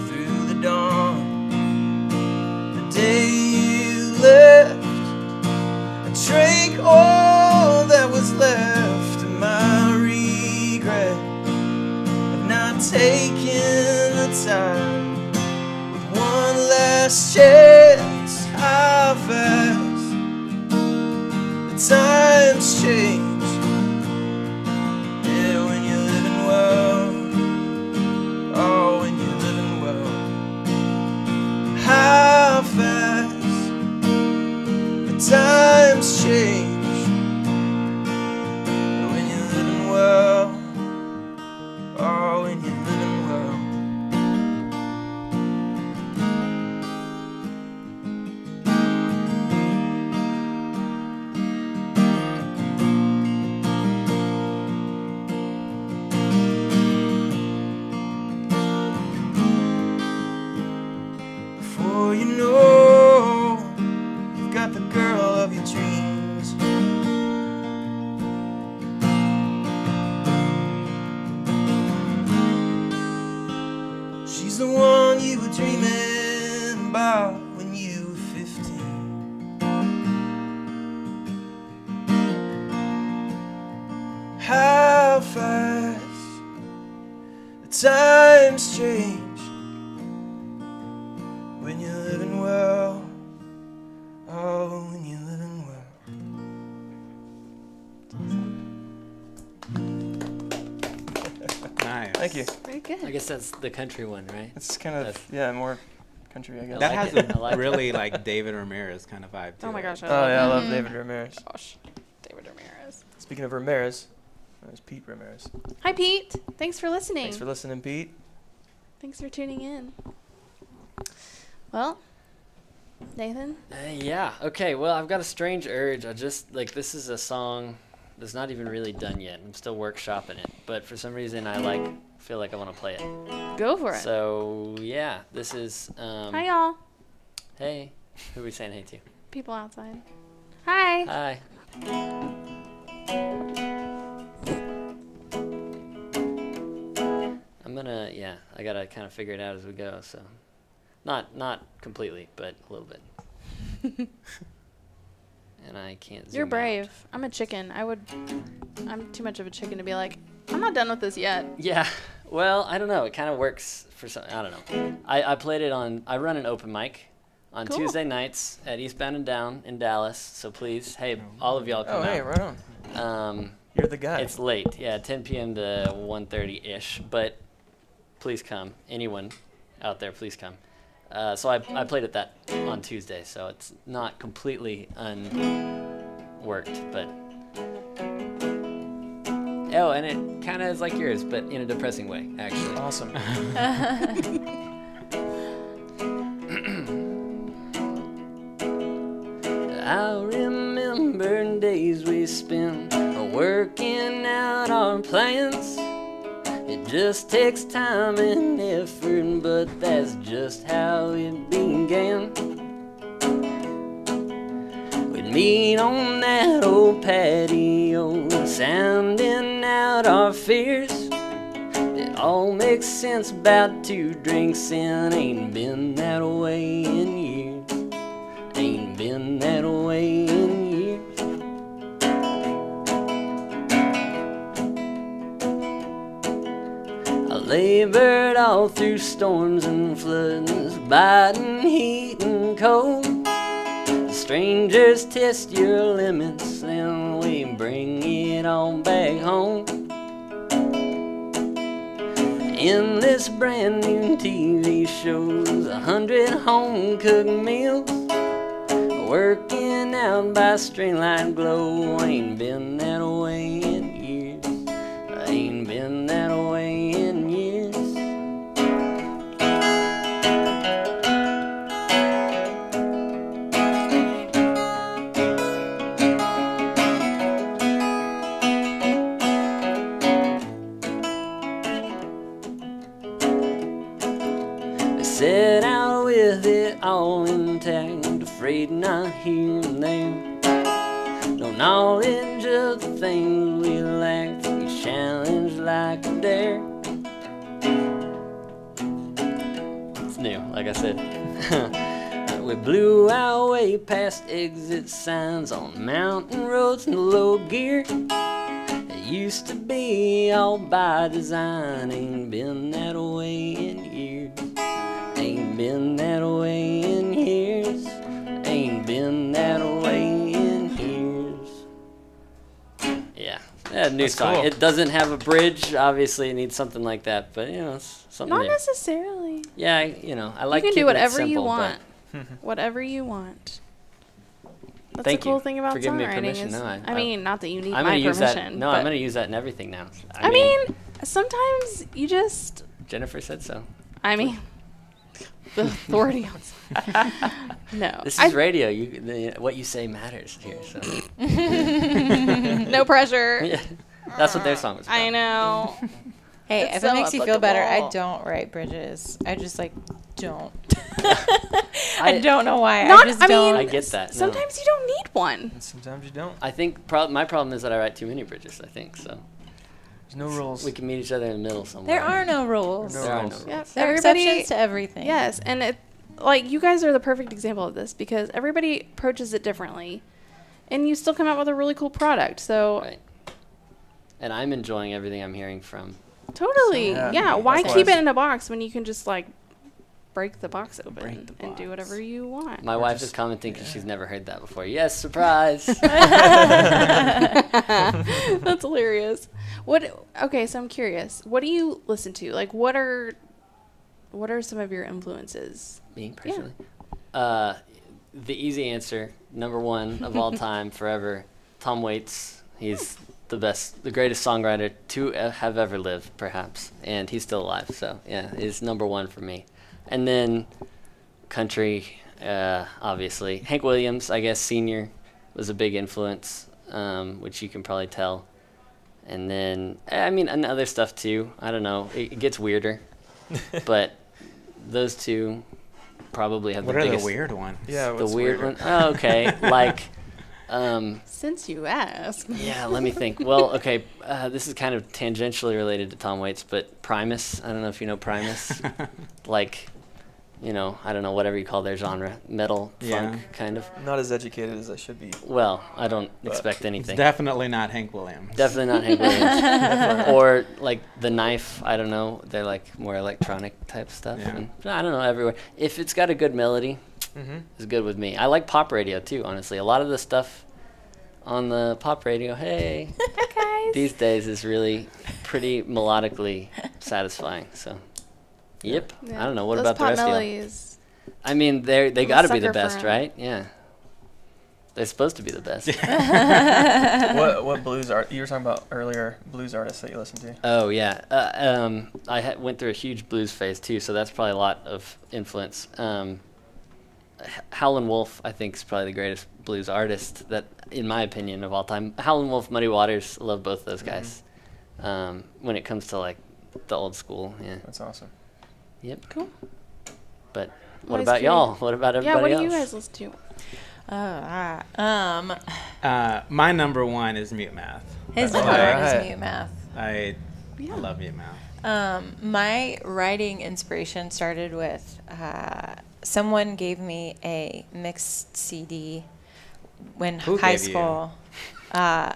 through the dawn. The day you left, I drank all that was left of my regret of not taking the time with one last chance. How fast the times change. Yeah, when you're living well. Oh, when you're living well. How fast the times change. When you're living well. Oh, when you're living well. Before you know, you've got the girl of your dreams. She's the one you were dreaming about when you were 15. How fast the times change when you're living well. Oh, when you're living well. Nice. Thank you. Very good. I guess that's the country one, right? It's kind of, That's- yeah, more country, I guess. That like has it. I a like it. really like David Ramirez kind of vibe to Oh my it. gosh. I Oh, love yeah, I that. love David Ramirez. Gosh. David Ramirez. Speaking of Ramirez, there's Pete Ramirez. Hi, Pete. Thanks for listening. Thanks for listening, Pete. Thanks for tuning in. Well, Nathan? Yeah. Okay. Well, I've got a strange urge. I just this is a song that's not even really done yet. I'm still workshopping it, but for some reason I feel like I want to play it. Go for it. So yeah, this is. Hi, y'all. Hey, who are we saying hey to? People outside. Hi. Hi. I'm gonna I gotta kind of figure it out as we go. So, not completely, but a little bit. And I can't. You're zoom brave. out. I'm a chicken. I'm too much of a chicken to be like, I'm not done with this yet. Yeah. Well, I don't know. It kind of works for some. I don't know. I played it on. I run an open mic on Cool. Tuesday nights at Eastbound and Down in Dallas. So please, hey, all of y'all come Oh, hey, out. right on. You're the guy. It's late. Yeah, 10 p.m. to 1:30 ish. But please come. Anyone out there, please come. So I played at that on Tuesday. So it's not completely unworked, but Oh, and it kind of is like yours, but in a depressing way, actually. Awesome. I remember days we spent working out our plans. It just takes time and effort, but that's just how it began. We'd meet on that old patio, sounding out our fears. It all makes sense about 2 drinks and ain't been that way in years. Ain't been that way in years. I labored all through storms and floods, biting heat and cold. Strangers test your limits, then we bring it all back home. Endless brand new TV shows, 100 home-cooked meals. Working out by string light glow, ain't been that way in years. Ain't been that way in years. Set out with it all intact, afraid not here and there. No knowledge of the things we lacked, we challenged like a dare. It's new, like I said. We blew our way past exit signs on mountain roads and low gear. It used to be all by design, ain't been that way in years. Ain't been that way in years. Ain't been that way in years. Yeah, new That's song. cool. It doesn't have a bridge. Obviously, it needs something like that. But it's something. Not new. necessarily. Yeah, I like. You can do keeping it whatever you simple, want. Whatever you want. That's Thank the cool you thing about for giving me songwriting permission. is, No, I mean, not that you need I'm my gonna use permission. that. No, but I'm gonna use that in everything now. I mean, sometimes you just. Jennifer said so. I mean, the authority on. No. This is radio. What you say matters here. So. No pressure. Yeah, that's what their song was about. I know. Hey, It's if so it makes you feel better, I applicable. don't write bridges. I just don't. I don't know why. Not- I just I mean, don't. I get that. No. Sometimes you don't need one. And sometimes you don't. I think my problem is that I write too many bridges. I think so. There's no rules. We can meet each other in the middle somewhere. There are no rules. No There are no rules. rules. Yep. There are Everybody. exceptions to everything. Yes, and you guys are the perfect example of this because everybody approaches it differently, and you still come out with a really cool product. So Right. And I'm enjoying everything I'm hearing from. totally, Yeah. yeah. Why Likewise. keep it in a box when you can just break the box open Break the and do box. whatever you want? My Or wife just- is commenting because she's never heard that before. Yes, surprise. That's hilarious. Okay, so I'm curious. What do you listen to? What are some of your influences? Me personally. The easy answer, number one of all time, forever, Tom Waits. He's the best, the greatest songwriter to have ever lived, perhaps, and he's still alive. So yeah, he's number one for me. And then country, obviously. Hank Williams, I guess, Senior was a big influence, which you can probably tell. And then, and other stuff too. I don't know. It gets weirder, but those two probably have What the are biggest. the weird ones? Yeah, The what's weird weird? one. Oh, okay, Since you ask. yeah. Let me think. Well, okay. This is kind of tangentially related to Tom Waits, but Primus. I don't know if you know Primus. I don't know, whatever you call their genre, metal, Yeah. funk, kind of. Not as educated as I should be. Well, I don't expect It's anything. definitely not Hank Williams. Definitely not Hank Williams. Or The Knife. I don't know. They're more electronic type stuff. Yeah. And, I don't know, everywhere. If it's got a good melody, Mm-hmm. it's good with me. I like pop radio too, honestly. A lot of the stuff on the pop radio, hey, Guys. these days is really pretty melodically satisfying. So, yep. Yeah. I don't know. What Those about the pop rest of you? melodies. They I'm a got to be the sucker for best, 'em. right? Yeah. They're supposed to be the best. What blues art you were talking about earlier? Blues artists that you listen to? Oh yeah, I went through a huge blues phase too, so that's probably a lot of influence. Howlin' Wolf, I think, is probably the greatest blues artist that, in my opinion, of all time. Howlin' Wolf, Muddy Waters, love both those guys. When it comes to like the old school, yeah. That's awesome. Yep. Cool. But what Always about curious. y'all? What about Yeah, what everybody do you else? guys listen to? My number one is Mute Math. His That's number one alright. is Mute Math. I Yeah. love Mute Math. My writing inspiration started with someone gave me a mixed CD when Who high gave you? school.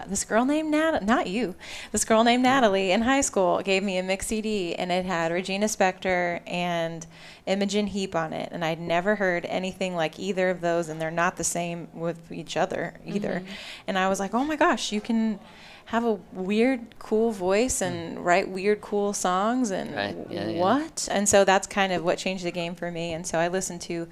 This girl named not you. This girl named Natalie in high school gave me a mixed CD, and it had Regina Spektor and Imogen Heap on it, and I'd never heard anything like either of those, and they're not the same with each other either. And I was like, oh my gosh, you can have a weird, cool voice and write weird, cool songs, and Right, yeah. what? And so that's kind of what changed the game for me. And so I listened to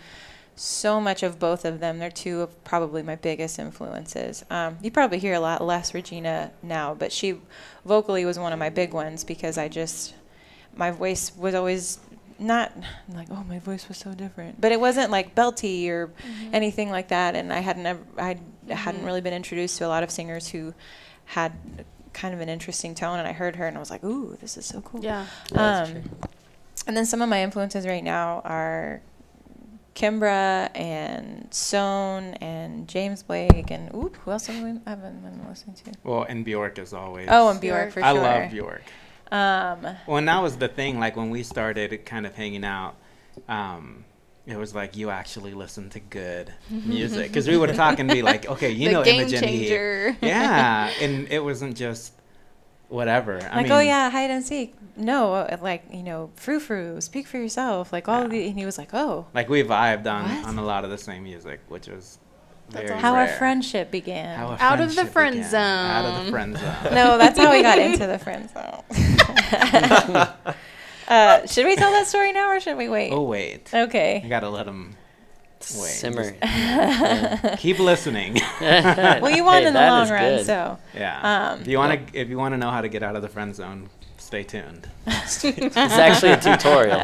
so much of both of them. They're two of probably my biggest influences. You probably hear a lot less Regina now, but she vocally was one of my big ones because my voice was always not like, oh, my voice was so different, but it wasn't like belty or anything like that. And I hadn't really been introduced to a lot of singers who had kind of an interesting tone, and I heard her and I was like, ooh, this is so cool. Yeah. That's true. And then some of my influences right now are Kimbra and Sohn and James Blake and who else have I haven't been listening to? Well, and Bjork is always. Oh, and Bjork for I sure. love Bjork. Well, and that was the thing. Like when we started kind of hanging out, it was like you actually listen to good music because we would talk and be like, okay, you The know, game Imogen Heap. changer. Yeah, and it wasn't just whatever. I Like, mean, oh yeah, hide and seek. No, like, frou frou, speak for yourself. Like all of the, and he was like, oh, like we vibed What? on a lot of the same music, which was very awesome. how rare. our friendship began. How a Out of the friendship friend began. zone. Out of the friend zone. No, that's how we got into the friend zone. Should we tell that story now or should we wait? Oh wait, Okay. you gotta let them wait. Simmer. Keep listening. Well, you won Hey, in the that long is run, good. so. Yeah. If you want to know how to get out of the friend zone, stay tuned. It's actually a tutorial.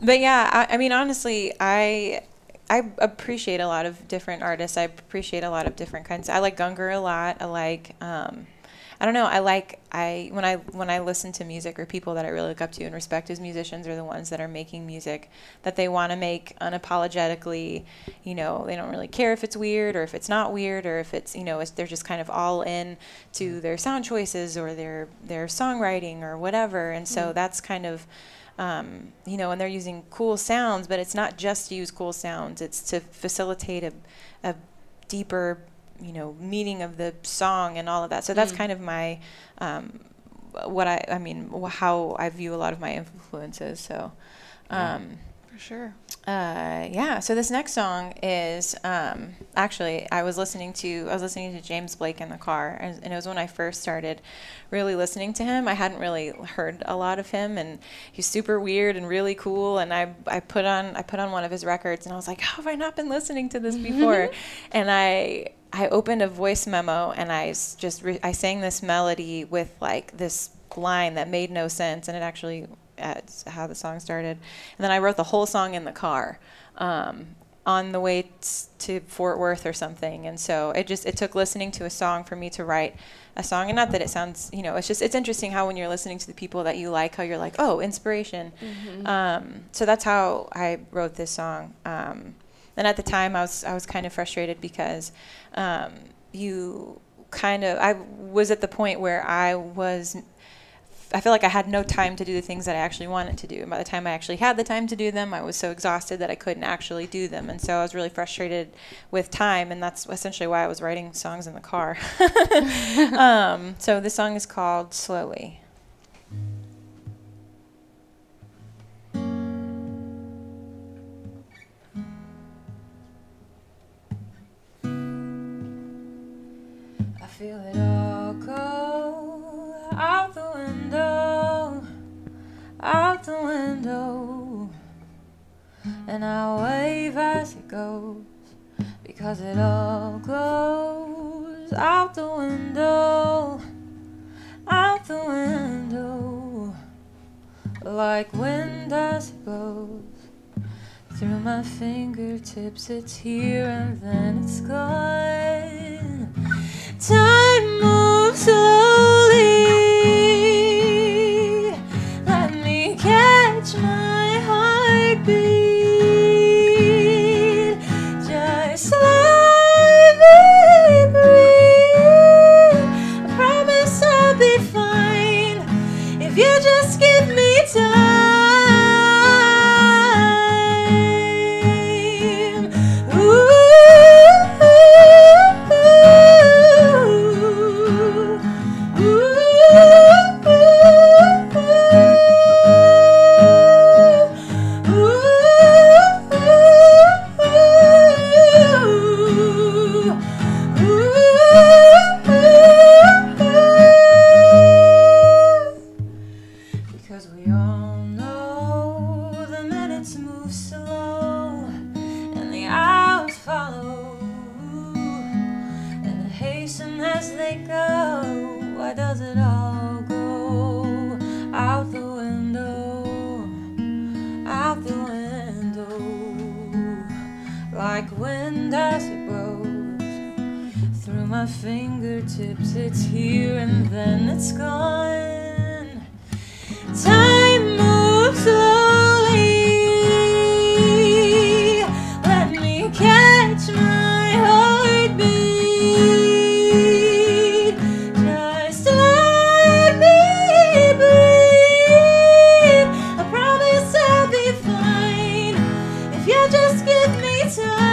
But yeah, I mean, honestly, I appreciate a lot of different artists. I appreciate a lot of different kinds. I like Gunger a lot. I like, I don't know. When I listen to music or people that I really look up to and respect as musicians are the ones that are making music that they want to make unapologetically. They don't really care if it's weird or if it's not weird or if it's, they're just kind of all in to their sound choices or their songwriting or whatever. And so that's kind of, and they're using cool sounds, but it's not just to use cool sounds. It's to facilitate a deeper, meaning of the song and all of that. So that's kind of my, how I view a lot of my influences. So, For sure. so this next song is, actually, I was listening to James Blake in the car, and it was when I first started really listening to him. I hadn't really heard a lot of him, and he's super weird and really cool. And I put on one of his records, and I was like, how have I not been listening to this before? And I opened a voice memo, and I sang this melody with like this line that made no sense, and it actually. That's how the song started. And then I wrote the whole song in the car on the way to Fort Worth or something. And so it took listening to a song for me to write a song. And not that it sounds, it's interesting how when you're listening to the people that you like, how you're like, oh, inspiration. So that's how I wrote this song. And at the time I was kind of frustrated because I was at the point where I feel like I had no time to do the things that I actually wanted to do. And by the time I actually had the time to do them, I was so exhausted that I couldn't actually do them. And so I was really frustrated with time, and that's essentially why I was writing songs in the car. So this song is called Slowly. I feel it all go out the window, and I wave as it goes. because it all goes out the window, out the window, like wind as it blows through my fingertips. It's here and then it's gone. Time moves slowly. Let me catch my heartbeat. Just let me breathe. I promise I'll be fine if you just give me time. Fingertips, it's here and then it's gone. Time moves slowly. Let me catch my heartbeat. Just let me breathe. I promise I'll be fine if you just give me time.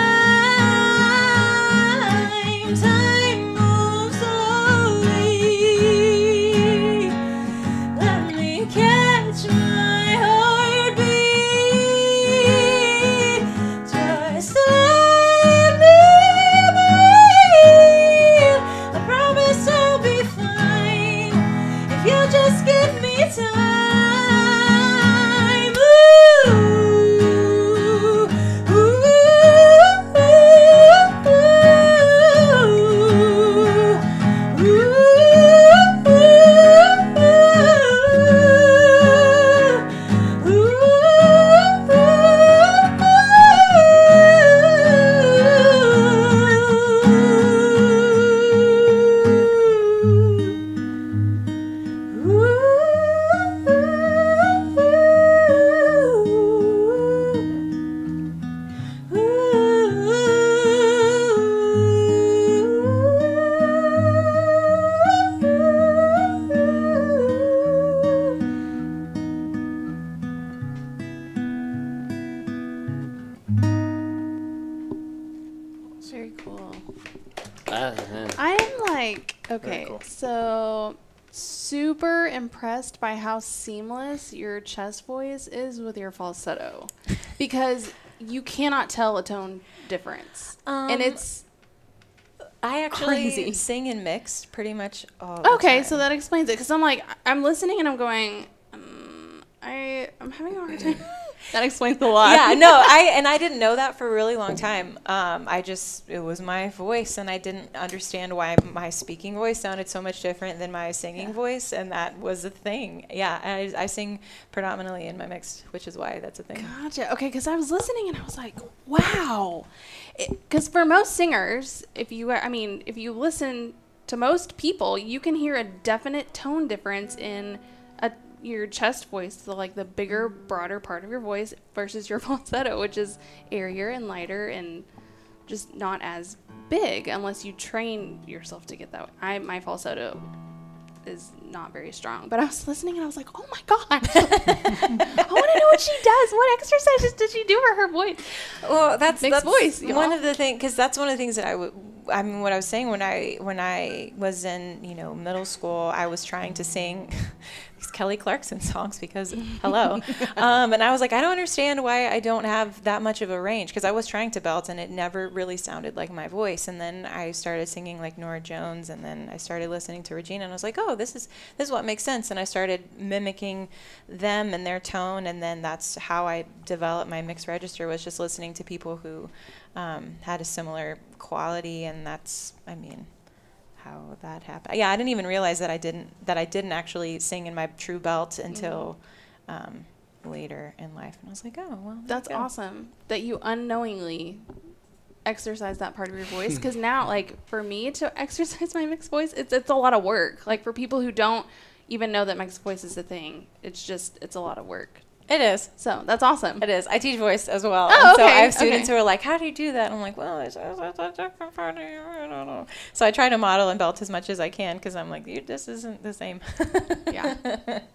So super impressed by how seamless your chest voice is with your falsetto, because you cannot tell a tone difference, and it's I actually crazy. Sing in mixed pretty much all the time. So that explains it, because I'm listening and I'm going, I'm having a hard time. That explains a lot. Yeah, no, I didn't know that for a really long time. It was my voice, and I didn't understand why my speaking voice sounded so much different than my singing voice, and that was a thing. Yeah, I sing predominantly in my mixed, which is why that's a thing. Gotcha. Okay, because I was listening and I was like, wow. Because for most singers, if you listen to most people, you can hear a definite tone difference in your chest voice, the bigger, broader part of your voice versus your falsetto, which is airier and lighter and just not as big unless you train yourself to get that way. My falsetto is not very strong, but I was listening and I was like, oh my gosh, I want to know what she does. What exercises does she do for her voice? Well, that's voice, one of the things, because that's one of the things that what I was saying when I was in middle school, I was trying to sing these Kelly Clarkson songs because hello. And I was like, I don't understand why I don't have that much of a range, because I was trying to belt and it never really sounded like my voice. And then I started singing like Nora Jones, and then I started listening to Regina, and I was like, oh, this is what makes sense. And I started mimicking them and their tone, and then that's how I developed my mixed register, was just listening to people who had a similar quality, and that's, I mean, how that happened. Yeah, I didn't even realize that I didn't actually sing in my true belt until later in life, and I was like, oh, well, That's awesome that you unknowingly exercise that part of your voice, because now, like, for me to exercise my mixed voice, it's a lot of work. Like, for people who don't even know that mixed voice is a thing, it's a lot of work. It is. So that's awesome. It is. I teach voice as well. Oh, and so okay, I have students okay. who are like, how do you do that? And I'm like, well, it's a different part of you. I don't know. So I try to model and belt as much as I can, because I'm like, this isn't the same. Yeah.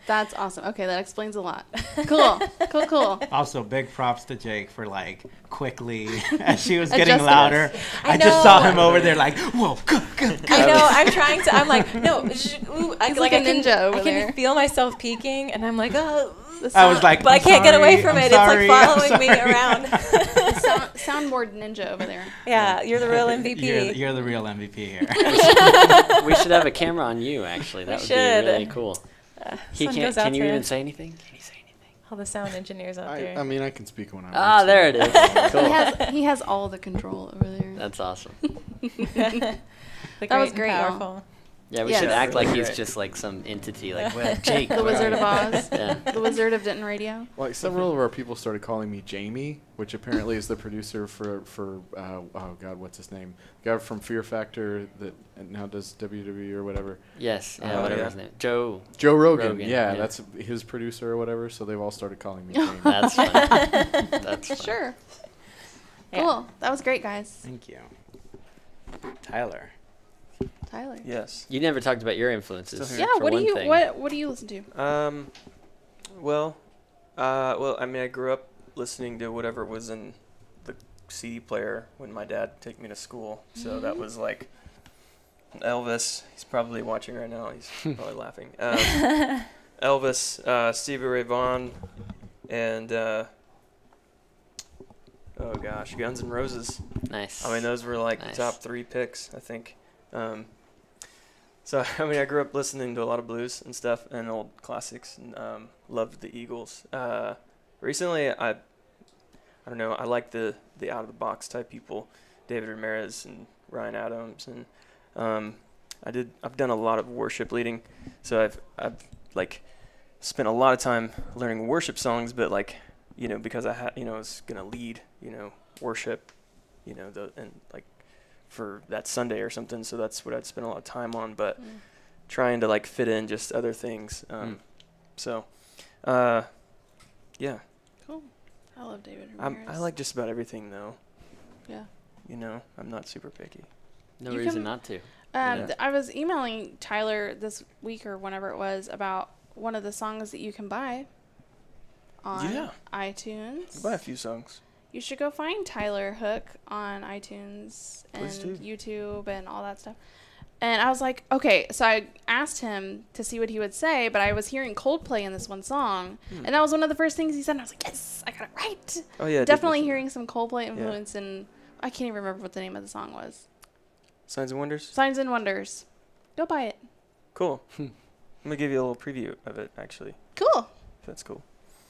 That's awesome. Okay, that explains a lot. Cool. Cool. Also, big props to Jake for like quickly, as she was getting Adjusting. louder. I I just know. saw him over there like, whoa, go. I know. I'm trying to. I'm like, no. Ooh, He's like a ninja over I there. can feel myself peaking, and I'm like, oh. I was like, But I can't get away from I'm it. sorry, It's like following I'm me sorry. around. Soundboard ninja over there. Yeah, you're the real MVP. You're the real MVP here. We should have a camera on you, actually. That would should. be really cool. Sun Can goes out you to even say anything? Can you say anything? all the sound engineers out there. I mean, I can speak when I want Ah, to. there it is. Cool. He has all the control over there. That's awesome. The That was and great, y'all. powerful. Yeah, we Yes. should act like he's Right. just like some entity, like, well, Jake. The Wizard of Oz. Yeah. The Wizard of Denton Radio. Like several of our people started calling me Jamie, which apparently is the producer for oh god, what's his name? The guy from Fear Factor that now does WWE or whatever. Yes, yeah, Oh, whatever yeah. his name. Joe. Joe Rogan. Rogan, Yeah, yeah. that's his producer or whatever. So they've all started calling me Jamie. That's fun. That's fun. Sure. Yeah. Cool. That was great, guys. Thank you. Tyler. Tyler. Yes. You never talked about your influences. Still Yeah. here. for What do one you thing. what do you listen to? Well, I mean, I grew up listening to whatever was in the CD player when my dad took me to school. So that was like Elvis. He's probably watching right now. He's probably laughing. Elvis, Stevie Ray Vaughan, and oh gosh, Guns N' Roses. Nice. I mean, those were like Nice. the top 3 picks, I think. So, I mean, I grew up listening to a lot of blues and stuff and old classics, and loved the Eagles. Recently, I don't know, I like the out-of-the-box type people, David Ramirez and Ryan Adams, and I've done a lot of worship leading, so I've like spent a lot of time learning worship songs, but like, you know, because I was gonna lead, worship, and like for that Sunday or something, so that's what I'd spend a lot of time on, but trying to like fit in just other things. So, yeah, Cool. I love David Ramirez. I like just about everything though. Yeah. I'm not super picky. No You reason can- not to. Yeah. I was emailing Tyler this week or whenever it was about one of the songs that you can buy on Yeah. iTunes. I buy a few songs. You should go find Tyler Hook on iTunes and Please do. YouTube and all that stuff. And I was like, okay, so I asked him to see what he would say, but I was hearing Coldplay in this one song, and that was one of the first things he said, and I was like, yes, I got it right. Oh yeah, Definitely definitely. hearing some Coldplay influence, and I can't even remember what the name of the song was. Signs and Wonders. Signs and Wonders. Go buy it. Cool. I'm gonna give you a little preview of it actually. Cool. If that's cool.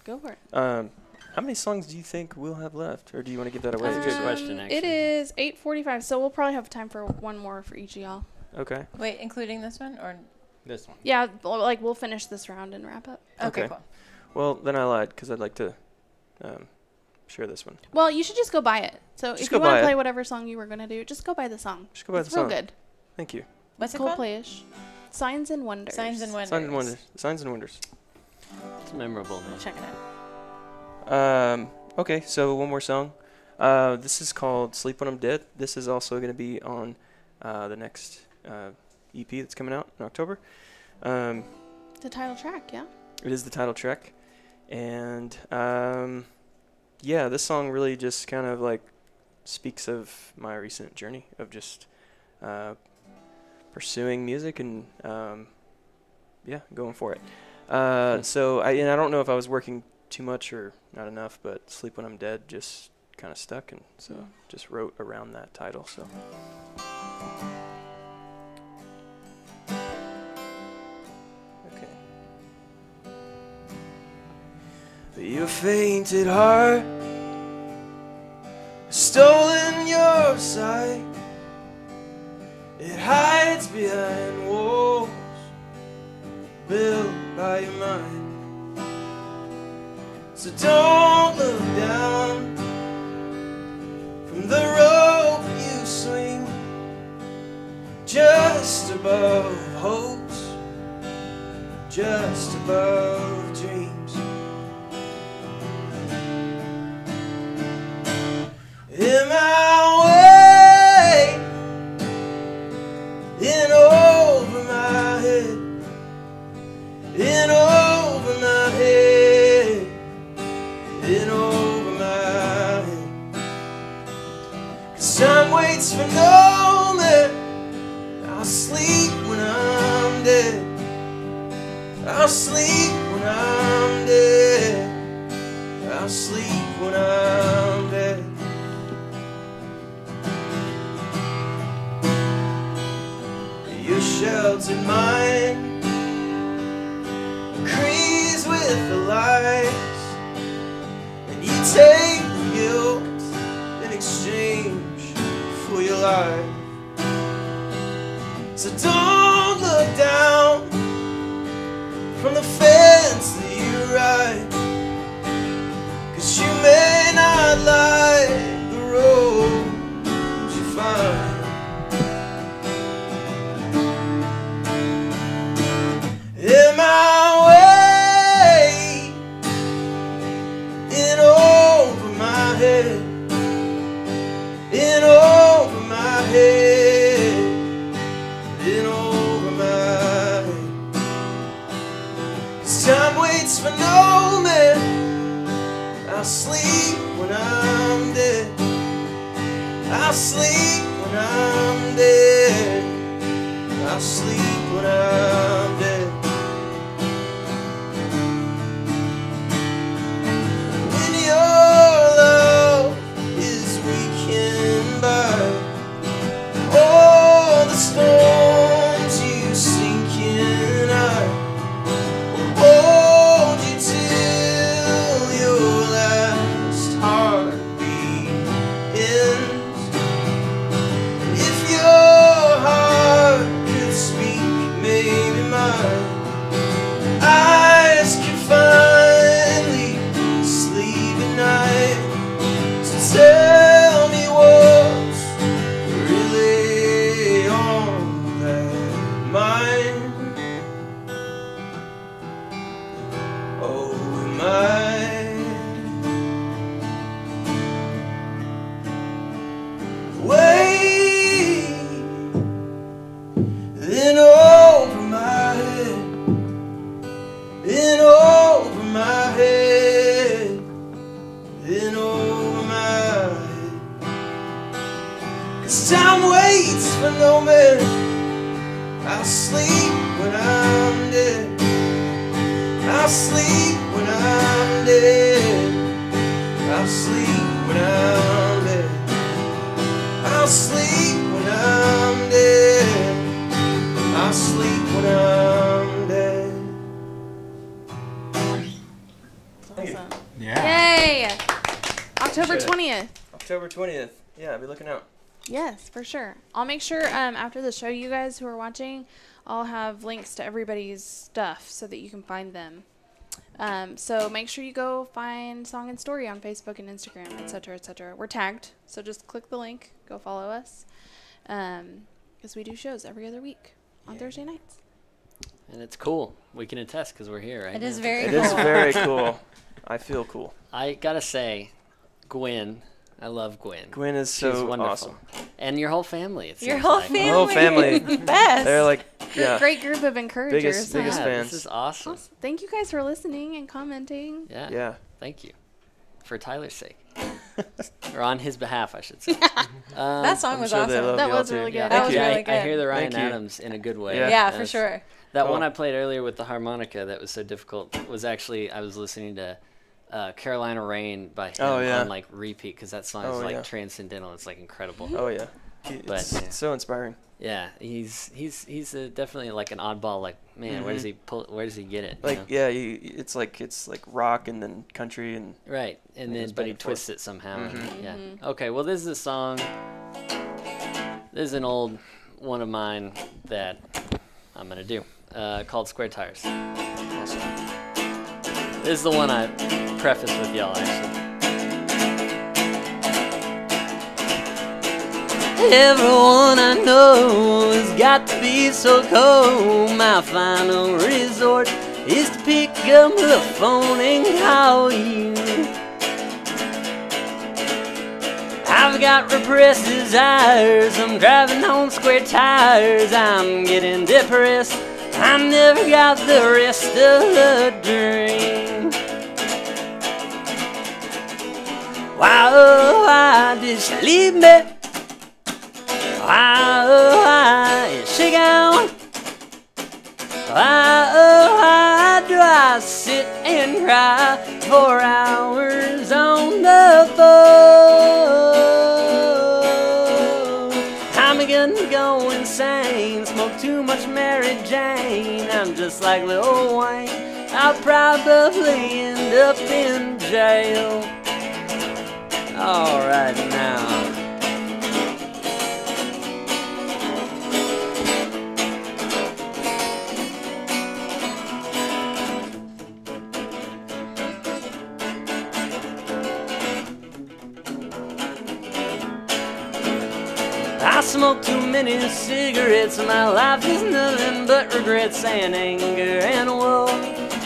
Go for it. How many songs do you think we'll have left, or do you want to give that away? That's a good question, It actually. is 8:45, so we'll probably have time for one more for each of y'all. Okay. Wait, including this one or? This one. Yeah, like we'll finish this round and wrap up. Okay, Okay. cool. Well, then I lied because I'd like to share this one. Well, you should just go buy it. So Just if go you want buy to it. play whatever song you were gonna do, just go buy the song. Just go buy It's the real song. good. Thank you. What's it It's called? Coldplay-ish. Signs and Wonders. Signs and Wonders. Signs and Wonders. Signs and Wonders. It's memorable, man. Check it out. Okay, so one more song. This is called Sleep When I'm Dead. This is also going to be on the next EP that's coming out in October. The title track, yeah. It is the title track. And yeah, this song really just kind of like speaks of my recent journey of just pursuing music and yeah, going for it. So I don't know if I was working too much or not enough, but Sleep When I'm Dead just kind of stuck, and so just wrote around that title. So. Okay. Your fainted heart has stolen your sight. It hides behind walls built by your mind. So don't look down from the rope you swing, just above hopes, just above dreams. In my way, in over my head, in over my head, in over my head. 'Cause time waits for no man. I'll sleep when I'm dead. I'll sleep when I'm dead. I'll sleep when I'm dead. Your sheltered mind agrees with the lies, and you take the guilt in exchange for your life. So don't look down from the fence that you ride, 'cause you may not like the road you find. In my way, in over my head, in over my head, in over my head. 'Cause time waits for no man. I'll sleep when I'm dead. I'll sleep when I'm dead. I'll sleep when I'm dead. Storms you sink in, I will hold you till your last heartbeat ends. If your heart could speak, maybe mine eyes could finally sleep at night. So tell me what's really mine. Oh, mine. Way in over my head, in over my head, in over my head. 'Cause time waits for no man. I'll sleep when I'm dead. I'll sleep when I'm dead. I'll sleep when I'm dead. I'll sleep when I'm dead. I'll sleep when I'm dead. Awesome. Yeah. Yay! October Appreciate it. 20th. October 20th. Yeah, be looking out. Yes, for sure. I'll make sure after the show, you guys who are watching, I'll have links to everybody's stuff so that you can find them. So make sure you go find Song and Story on Facebook and Instagram, etc., etc. We're tagged, so just click the link, go follow us, because we do shows every other week on Thursday nights. And it's cool. We can attest because we're here, right? It is now. very It cool. is very cool. I feel cool. I gotta say, Gwen. I love Gwen. Gwen is She's so wonderful. awesome. And your whole family. It Your seems whole like. family. whole family. Best. They're like, yeah, Great group of encouragers. biggest huh? fans. This is awesome. Awesome. Thank you guys for listening and commenting. Yeah. Yeah. Thank you. For Tyler's sake. or on his behalf, I should say. That song I'm was sure they awesome. love That y'all was too. really good. Yeah, That was I, really I hear the good. Ryan Thank you. Adams in a good way. Yeah. Yeah, for That's- sure. That Cool. one I played earlier with the harmonica that was so difficult was actually I was listening to Carolina Rain by him Oh, yeah. on like repeat because that song is Oh, like yeah. transcendental. It's like incredible. Oh yeah. But, It's yeah. so inspiring. Yeah, he's definitely like an oddball. Like man, where does he pull? Where does he get it? you Like know? yeah, it's like rock and then country and Right, and It then goes but back he and forth. twists it somehow. and- Mhm. Yeah. Okay. Well, this is a song. This is an old one of mine that I'm gonna do called "Square Tires." awesome. This is the one I prefaced with y'all actually. Everyone I know has got to be so cold. My final resort is to pick up the phone and call you. I've got repressed desires. I'm driving on square tires. I'm getting depressed. I never got the rest of the dream. Why, oh, why did she leave me? Why, oh, why is she gone? Why, oh, why do I sit and cry for hours on the phone? I'm gonna go insane, smoke too much Mary Jane. I'm just like Lil Wayne, I'll probably end up in jail. All right now. I smoke too many cigarettes. My life is nothing but regrets and anger and woe,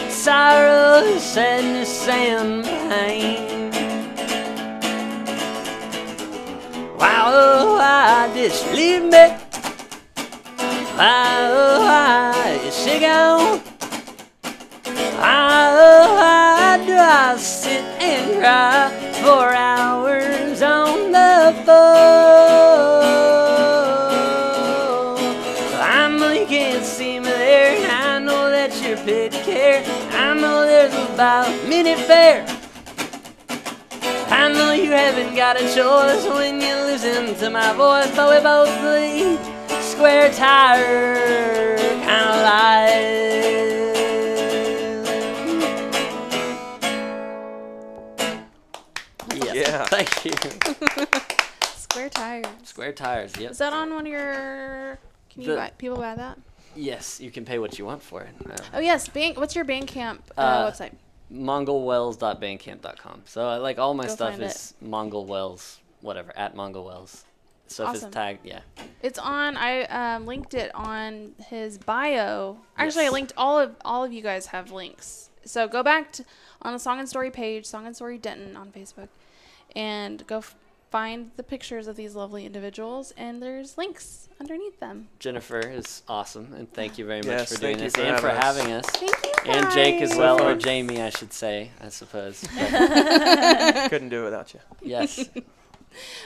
sorrow, sadness and pain. Why, oh, why did she leave me? Why, oh, why is she gone? Why, oh, why do I sit and cry for hours on the phone? I know you can't see me there. I know that you're paid to care. I know there's about minute fare. I know you haven't got a choice when you listen to my voice, but we both bleed square tire kind of life. Yes. Yeah. Thank you. Square tires. Square tires. Yep. Is that on one of your? Can you buy people buy that? Yes, you can pay what you want for it. Oh yes, what's your Bandcamp website? MongolWells.bandcamp.com. So like all my Go stuff find is Mongol Wells, whatever, at Mongol Wells. So if Awesome. it's tagged, yeah. It's on. I linked it on his bio. Actually, Yes. I linked all of you guys have links. So go back on the Song and Story page, Song and Story Denton on Facebook, and go find the pictures of these lovely individuals, and there's links underneath them. Jennifer is awesome, and thank you very much Yes, for doing thank you this for and for having having us. Thank you. And Jake as guys. well, or fun. Jamie, I should say, I suppose. But Couldn't do it without you. yes.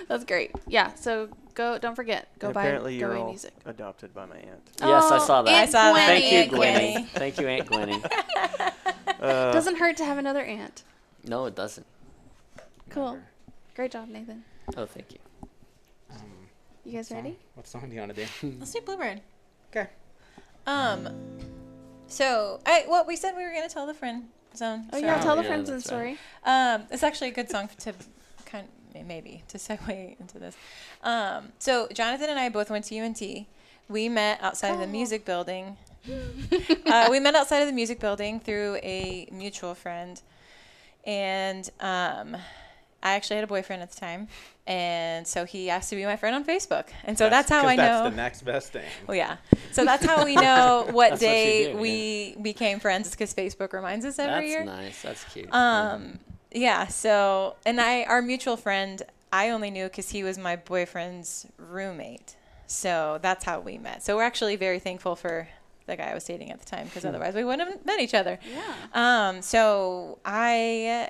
That's great. Yeah. So don't forget. Go And buy apparently you're Go all music. adopted by my aunt. Yes, I Oh, saw that. I saw that. Thank you, Aunt Gwenny. Gwenny. Thank you, Aunt Gwenny. Doesn't hurt to have another aunt. No, it doesn't. Cool. Never. Great job, Nathan. Oh, thank you. You guys ready? What song do you want to do? Let's do Bluebird. Okay. So we said we were gonna tell the friend zone. Oh so, yeah, tell the yeah, friends and that's story. It's actually a good song to maybe to segue into this. So Jonathan and I both went to UNT. We met outside of the music building. We met outside of the music building through a mutual friend, and I actually had a boyfriend at the time, and so he asked to be my friend on Facebook, and so that's how I know. That's the next best thing. Well, yeah. So that's how we know what That's what you day do, we became friends, because Facebook reminds us every year. That's nice. That's cute. Yeah. So, and our mutual friend, I only knew because he was my boyfriend's roommate. So that's how we met. So we're actually very thankful for the guy I was dating at the time, because otherwise we wouldn't have met each other. Yeah. So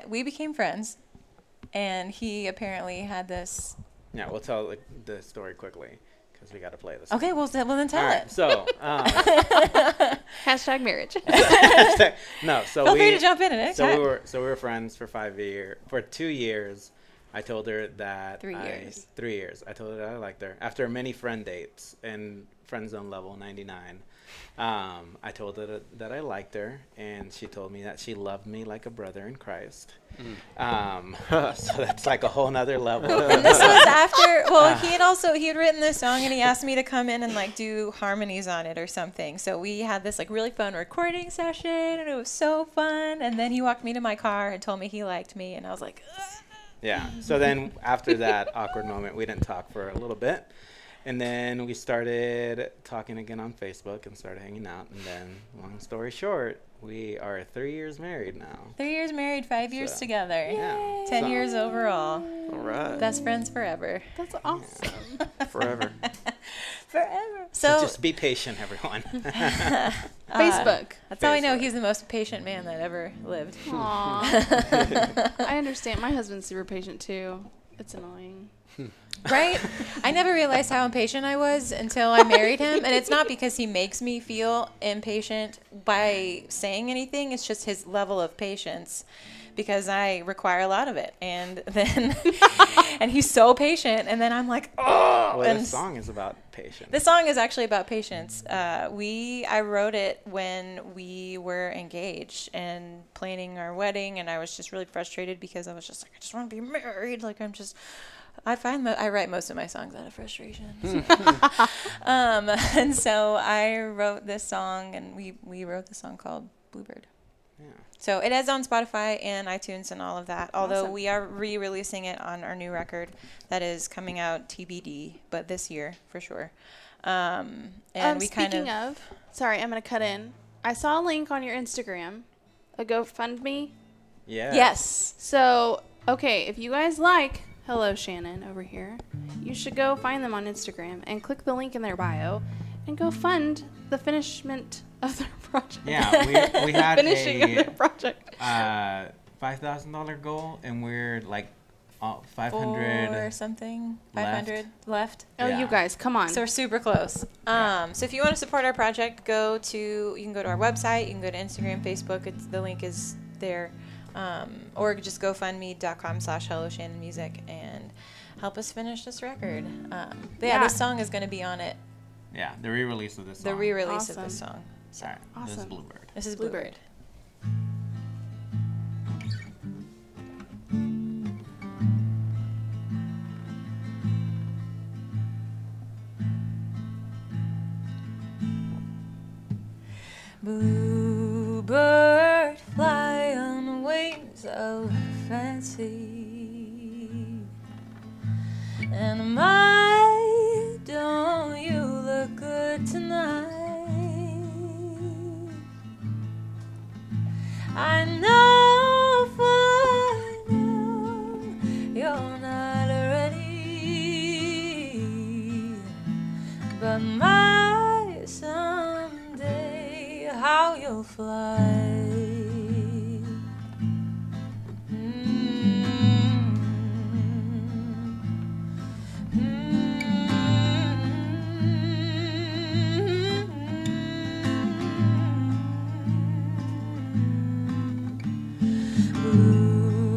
we became friends, And he apparently had this. Yeah, we'll tell the story quickly because we got to play this. Okay, well then tell All right, it. so Hashtag marriage. no, so Feel free to jump in at any so time. we were friends for 2 years. I told her that 3 years. 3 years. I told her that I liked her. After many friend dates and friend zone level 99, I told her that I liked her, and she told me that she loved me like a brother in Christ. So that's like a whole nother level. And this was after, well, he had written this song and he asked me to come in and like do harmonies on it or something. So we had this like really fun recording session and it was so fun. And then he walked me to my car and told me he liked me and I was like, ugh. Yeah. So then after that awkward moment, we didn't talk for a little bit. And then we started talking again on Facebook and started hanging out. And then, long story short, we are 3 years married now. 3 years married, 5 years So, together. Yeah. 10 So- years overall. All right. Best friends forever. That's awesome. Forever. Forever. So So, just be patient, everyone. Facebook. that's how I know Facebook. he's the most patient man that ever lived. Aw. I understand. My husband's super patient too. It's annoying. Right? I never realized how impatient I was until I married him. And it's not because he makes me feel impatient by saying anything. It's just his level of patience because I require a lot of it. And then, and he's so patient. And then I'm like, oh. Well, and this song is about patience. this song is actually about patience. I wrote it when we were engaged and planning our wedding. And I was just really frustrated because I was just like, I just want to be married. Like I find that I write most of my songs out of frustration. And so I wrote this song, and we wrote the song called Bluebird. Yeah. So it is on Spotify and iTunes and all of that. Although Awesome. we are re-releasing it on our new record that is coming out TBD, but this year for sure. And we Speaking of, sorry, I'm gonna cut in. I saw a link on your Instagram, a GoFundMe. Yeah. Yes. So, okay, if you guys like Hello Shannon over here, you should go find them on Instagram and click the link in their bio and go fund the finishment of their project. Yeah, we had finishing of their project. $5,000 goal, and we're like 500 or something. left. 500 left. Oh, yeah. you guys, come on. So we're super close. So if you want to support our project, you can go to our website, you can go to Instagram, Facebook. The link is there. Or just gofundme.com/HelloShannonMusic and help us finish this record. But Yeah. this song is going to be on it. Yeah, the re-release of this song. The re-release of Awesome. this song. So All right, this is Awesome. Bluebird. this is Bluebird. Bluebird. Bluebird, fly on wings of fancy. And my, don't you look good tonight? I know for now you're not ready, but my someday how you'll fly.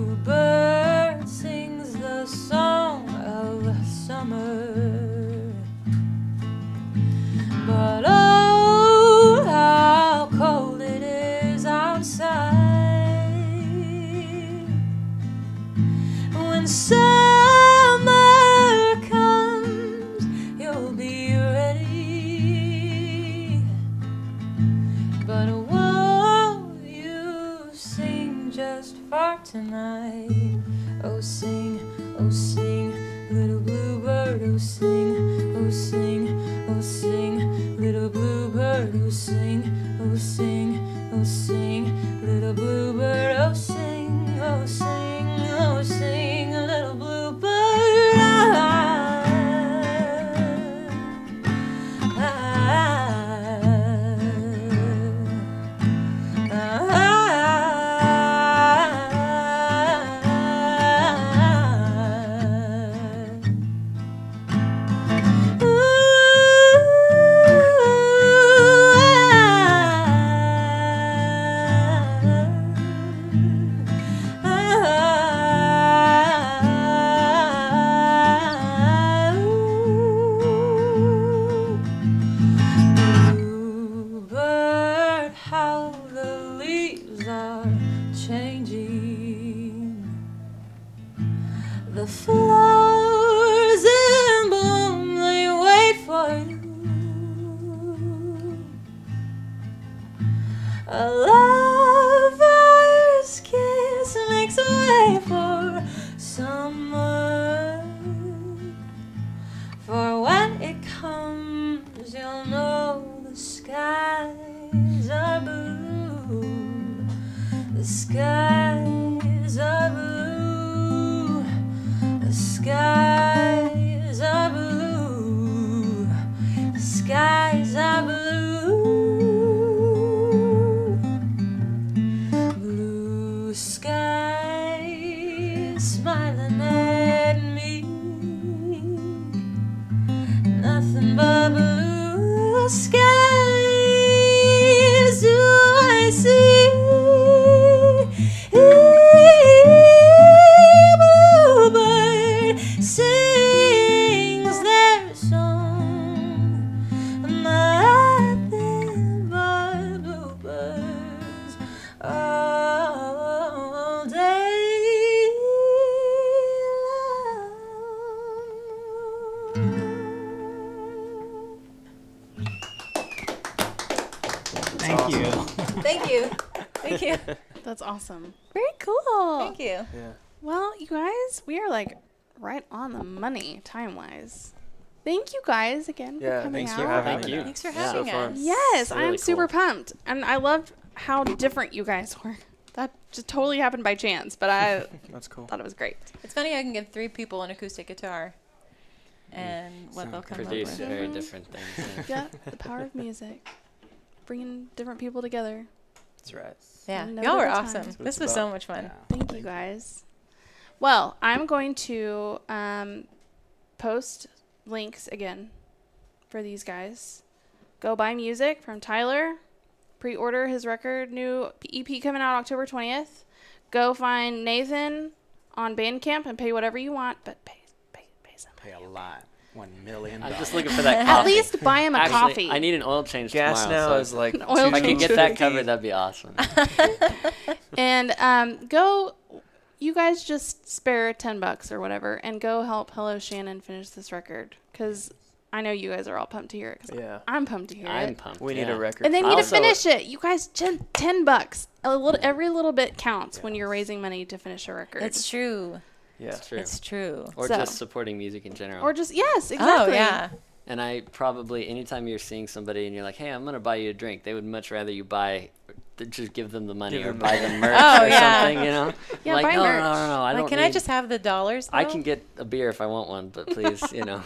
Bluebird sings the song of summer, but oh, how cold it is outside. When summer comes, you'll be ready, but won't you sing just for tonight? Oh sing, little bluebird, oh sing, oh sing, oh sing, little bluebird, oh sing, oh sing, oh sing, little bluebird, oh sing, oh sing, oh sing, little bluebird. A lover's kiss makes way for summer. For when it comes, you'll know the skies are blue. The skies are blue. The skies are blue. The skies are blue. Blue skies smiling at me. Nothing but blue skies do I see. Bluebird sings their song. Nothing but bluebirds all day long. Thank you. Thank you. Thank you. That's awesome. Very cool. Thank you. Yeah. Well, you guys, we are like right on the money time-wise. Thank you guys again Yeah, for coming thanks out. for having Thank me. you. Thanks for Yeah. having So fun. us. Yes, Really I'm super cool. pumped. And I love how different you guys were. That just totally happened by chance, but I That's cool. thought it was great. It's funny I can give 3 people an acoustic guitar and what Sound they'll come Produce up with. very different things. Yeah, the power of music. Bringing different people together. That's right. Yeah, No y'all were better time. awesome. That's what This it's was so about. much fun. Thank you guys. Well, I'm going to post links again for these guys. Go buy music from Tyler. Pre-order his record, new EP coming out October 20th. Go find Nathan on Bandcamp and pay whatever you want, but pay some. Pay a lot. $1 million. I'm just looking for that At coffee. least buy him a Actually, coffee. I need an oil change Gas tomorrow. now so is like Oil if I could change. get that covered, that'd be awesome. And go, you guys just spare $10 or whatever, and go help Hello Shannon finish this record, because I know you guys are all pumped to hear it. Because Yeah. I'm pumped to hear I'm it. pumped. We need yeah. a record. And they for need to it. Also- finish it. You guys, $10. Every little bit counts when you're raising money to finish a record. It's true. Yeah. It's true. It's true. Or So- just supporting music in general. Or just yes, exactly. Oh, yeah. And I probably, anytime you're seeing somebody and you're like, hey, I'm going to buy you a drink, they would much rather you just give them the money Give or them buy the- them merch Oh, or yeah. something, you know? Yeah, like, buy no, merch. no, I Like, don't can need, I just have the dollars? I though? can get a beer if I want one, but please, you know.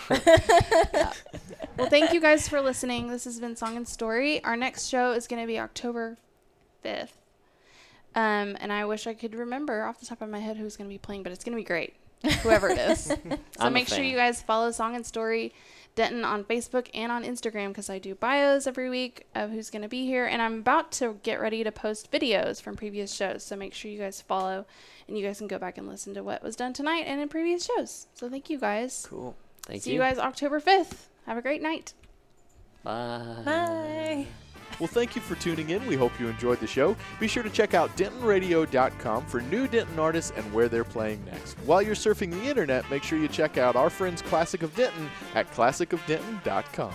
Well, thank you guys for listening. This has been Song and Story. Our next show is going to be October 5th. And I wish I could remember off the top of my head who's going to be playing, but it's going to be great, whoever it is. So I'm a make sure fan. you guys follow Song and Story Denton on Facebook and on Instagram, because I do bios every week of who's going to be here. And I'm about to get ready to post videos from previous shows. So make sure you guys follow, and you guys can go back and listen to what was done tonight and in previous shows. So thank you guys. Cool. Thank See you guys October 5th. Have a great night. Bye. Bye. Well, thank you for tuning in. We hope you enjoyed the show. Be sure to check out DentonRadio.com for new Denton artists and where they're playing next. While you're surfing the internet, make sure you check out our friends Classic of Denton at ClassicofDenton.com.